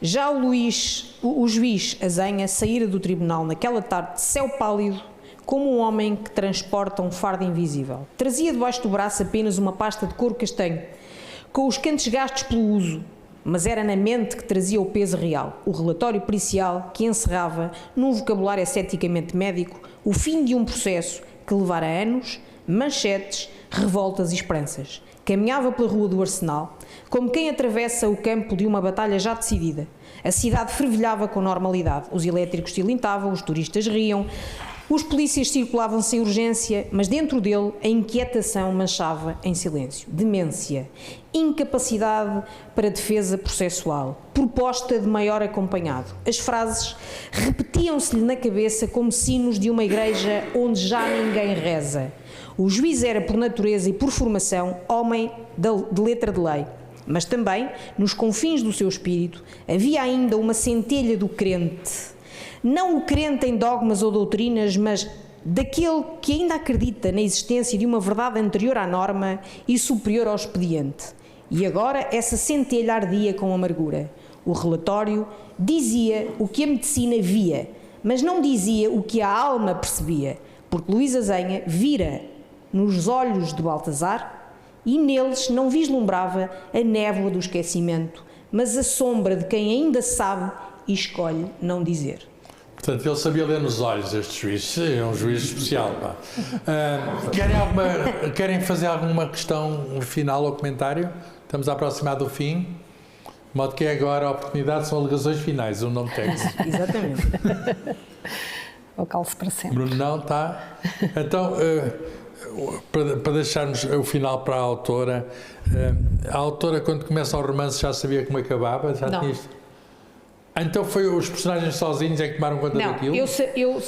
Já o juiz Azenha saíra do tribunal naquela tarde de céu pálido como um homem que transporta um fardo invisível. Trazia debaixo do braço apenas uma pasta de couro castanho, com os cantos gastos pelo uso, mas era na mente que trazia o peso real, o relatório pericial que encerrava, num vocabulário esteticamente médico, o fim de um processo que levara anos, manchetes, revoltas e esperanças. Caminhava pela rua do Arsenal, como quem atravessa o campo de uma batalha já decidida. A cidade fervilhava com normalidade, os elétricos tilintavam, os turistas riam, os polícias circulavam sem urgência, mas dentro dele a inquietação manchava em silêncio. Demência, incapacidade para defesa processual, proposta de maior acompanhado. As frases repetiam-se-lhe na cabeça como sinos de uma igreja onde já ninguém reza. O juiz era, por natureza e por formação, homem de letra de lei. Mas também, nos confins do seu espírito, havia ainda uma centelha do crente. Não o crente em dogmas ou doutrinas, mas daquele que ainda acredita na existência de uma verdade anterior à norma e superior ao expediente. E agora essa centelha ardia com amargura. O relatório dizia o que a medicina via, mas não dizia o que a alma percebia, porque Luísa Zenha vira nos olhos de Baltazar e neles não vislumbrava a névoa do esquecimento, mas a sombra de quem ainda sabe e escolhe não dizer. Portanto, ele sabia ler nos olhos, este juiz. É um juiz especial. Pá. Querem fazer alguma questão final ou comentário? Estamos a aproximar do fim. De modo que agora a oportunidade são alegações finais, o nome texto. Exatamente. O calço para sempre. Bruno não está. Então, para deixarmos o final para a autora quando começa o romance já sabia como acabava? Já tinha isto? Então foi os personagens sozinhos é que tomaram conta daquilo?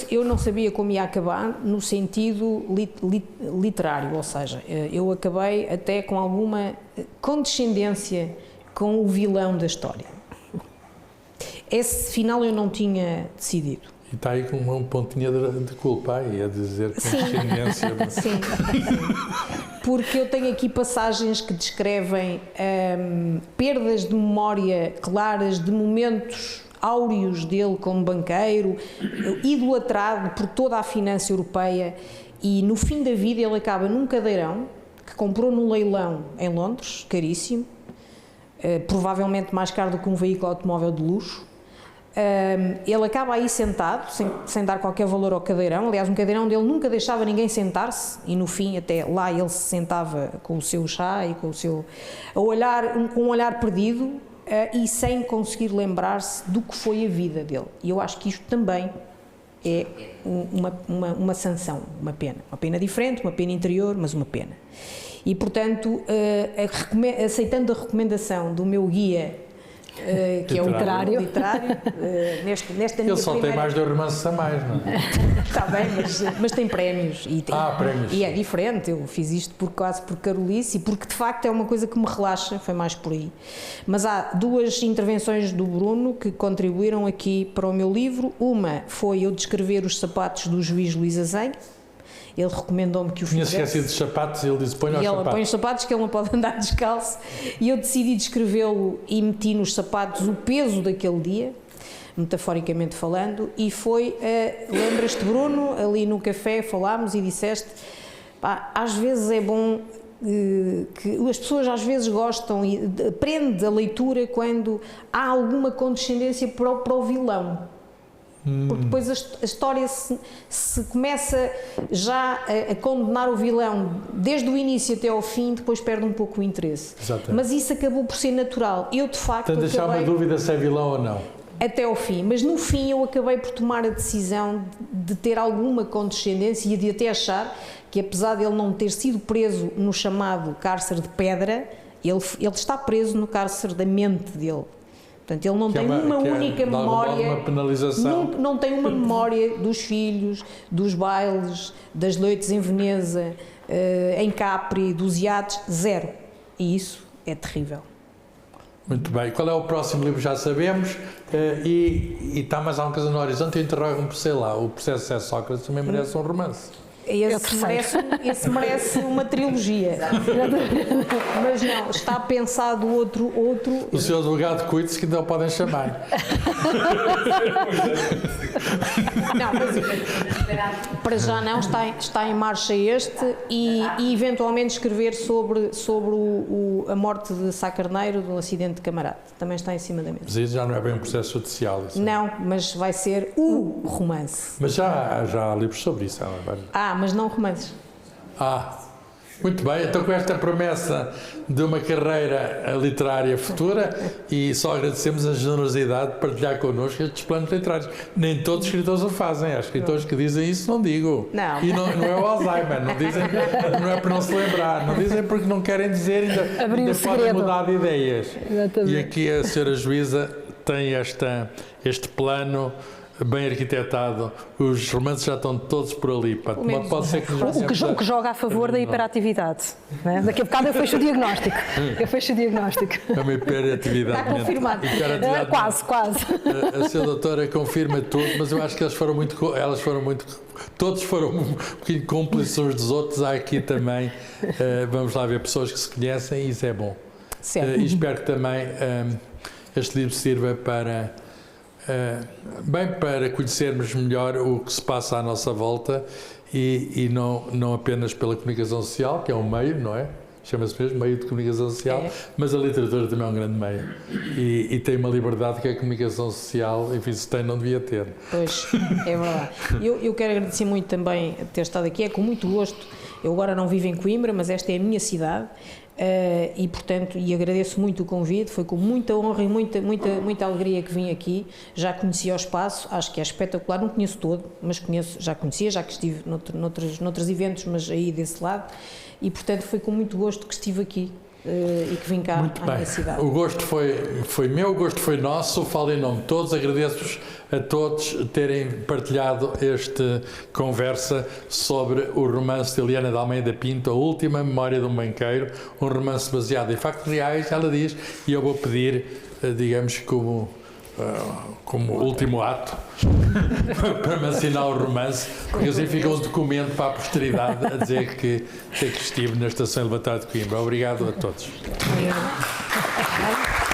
Eu não sabia como ia acabar no sentido literário, ou seja, eu acabei até com alguma condescendência com o vilão da história. Esse final eu não tinha decidido. E está aí com um pontinho de culpa aí, a dizer que condescendência. Sim. Porque eu tenho aqui passagens que descrevem perdas de memória claras de momentos áureos dele como banqueiro, idolatrado por toda a finança europeia, e no fim da vida ele acaba num cadeirão que comprou num leilão em Londres, caríssimo, provavelmente mais caro do que um veículo automóvel de luxo. Ele acaba aí sentado, sem dar qualquer valor ao cadeirão. Aliás, um cadeirão dele nunca deixava ninguém sentar-se, e no fim até lá ele se sentava com o seu chá e com o seu com um olhar perdido, e sem conseguir lembrar-se do que foi a vida dele. E eu acho que isto também é uma sanção, uma pena diferente, uma pena interior, mas uma pena. E portanto, aceitando a recomendação do meu guia, que é o literário, nesta ele só tem mais 2 romances a mais, não é? Está bem, mas tem prémios. Prémios. E é diferente, eu fiz isto quase por carolice e porque de facto é uma coisa que me relaxa, foi mais por aí. Mas há 2 intervenções do Bruno que contribuíram aqui para o meu livro. Uma foi eu descrever os sapatos do juiz Luísa Zenha. Ele recomendou-me que o fizesse. Tinha esquecido dos sapatos e ele disse: põe os sapatos. Ele põe os sapatos, que ele não pode andar descalço. E eu decidi descrevê-lo e meti nos sapatos o peso daquele dia, metaforicamente falando, e foi, lembras-te, Bruno, ali no café falámos e disseste, pá, às vezes é bom que as pessoas às vezes gostam e aprende a leitura quando há alguma condescendência para o vilão. Porque depois a história se começa já a condenar o vilão desde o início até ao fim, depois perde um pouco o interesse. Exatamente. Mas isso acabou por ser natural. Eu de facto Portanto, deixar uma dúvida se é vilão ou não. Até ao fim, mas no fim eu acabei por tomar a decisão de ter alguma condescendência e de até achar que, apesar de ele não ter sido preso no chamado cárcere de pedra, ele está preso no cárcere da mente dele. Portanto, ele não tem uma única memória, uma penalização. Não tem uma memória dos filhos, dos bailes, das noites em Veneza, em Capri, dos iates, zero. E isso é terrível. Muito bem. Qual é o próximo livro? Já sabemos. E está mais alguma coisa no horizonte? Eu interrogo-me por, sei lá, o Processo de Sócrates também merece um romance. Esse merece uma trilogia. Mas não, está pensado outro. O seu advogado cuide-se que não o podem chamar. Não, mas para já não, está em marcha este e eventualmente escrever sobre a morte de Sá Carneiro de um acidente de camarada. Também está em cima da mesa. Mas isso já não é bem um processo judicial. Assim. Não, mas vai ser o romance. Mas já há livros sobre isso. Mas não romances. Muito bem, então com esta promessa de uma carreira literária futura, e só agradecemos a generosidade de partilhar connosco estes planos literários. Nem todos os escritores o fazem, há escritores que dizem isso, não digo. Não. E não é o Alzheimer, não dizem, não é para não se lembrar, não dizem porque não querem dizer, ainda podem mudar de ideias. Exatamente. E aqui a senhora juíza tem este plano bem arquitetado, os romances já estão todos por ali. Pode ser que o que joga a favor da hiperatividade. Né? Daqui a bocado eu fecho o diagnóstico. É uma hiperatividade. Está confirmado. Quase. A senhora doutora confirma tudo, mas eu acho que todos foram um bocadinho cúmplices uns dos outros. Há aqui também, vamos lá ver, pessoas que se conhecem, e isso é bom. E espero que também este livro sirva para bem para conhecermos melhor o que se passa à nossa volta e não apenas pela comunicação social, que é um meio, não é? Chama-se mesmo meio de comunicação social, mas a literatura também é um grande meio e tem uma liberdade que a comunicação social, enfim, se tem, não devia ter. Pois, é verdade. Eu quero agradecer muito também ter estado aqui, é com muito gosto. Eu agora não vivo em Coimbra, mas esta é a minha cidade e, portanto, agradeço muito o convite, foi com muita honra e muita alegria que vim aqui. Já conhecia o espaço, acho que é espetacular, não conheço todo, mas já conhecia, já que estive noutros eventos, mas aí desse lado. E, portanto, foi com muito gosto que estive aqui e que vim cá à minha cidade. O gosto foi meu, o gosto foi nosso, falo em nome de todos, agradeço-vos a todos terem partilhado esta conversa sobre o romance de Eliana de Almeida Pinto, A Última Memória de um Banqueiro, um romance baseado em factos reais, ela diz, e eu vou pedir, digamos, como último ato para me assinar o romance, porque assim fica um documento para a posteridade a dizer que estive na Estação Elevatória de Coimbra. Obrigado a todos. Obrigado.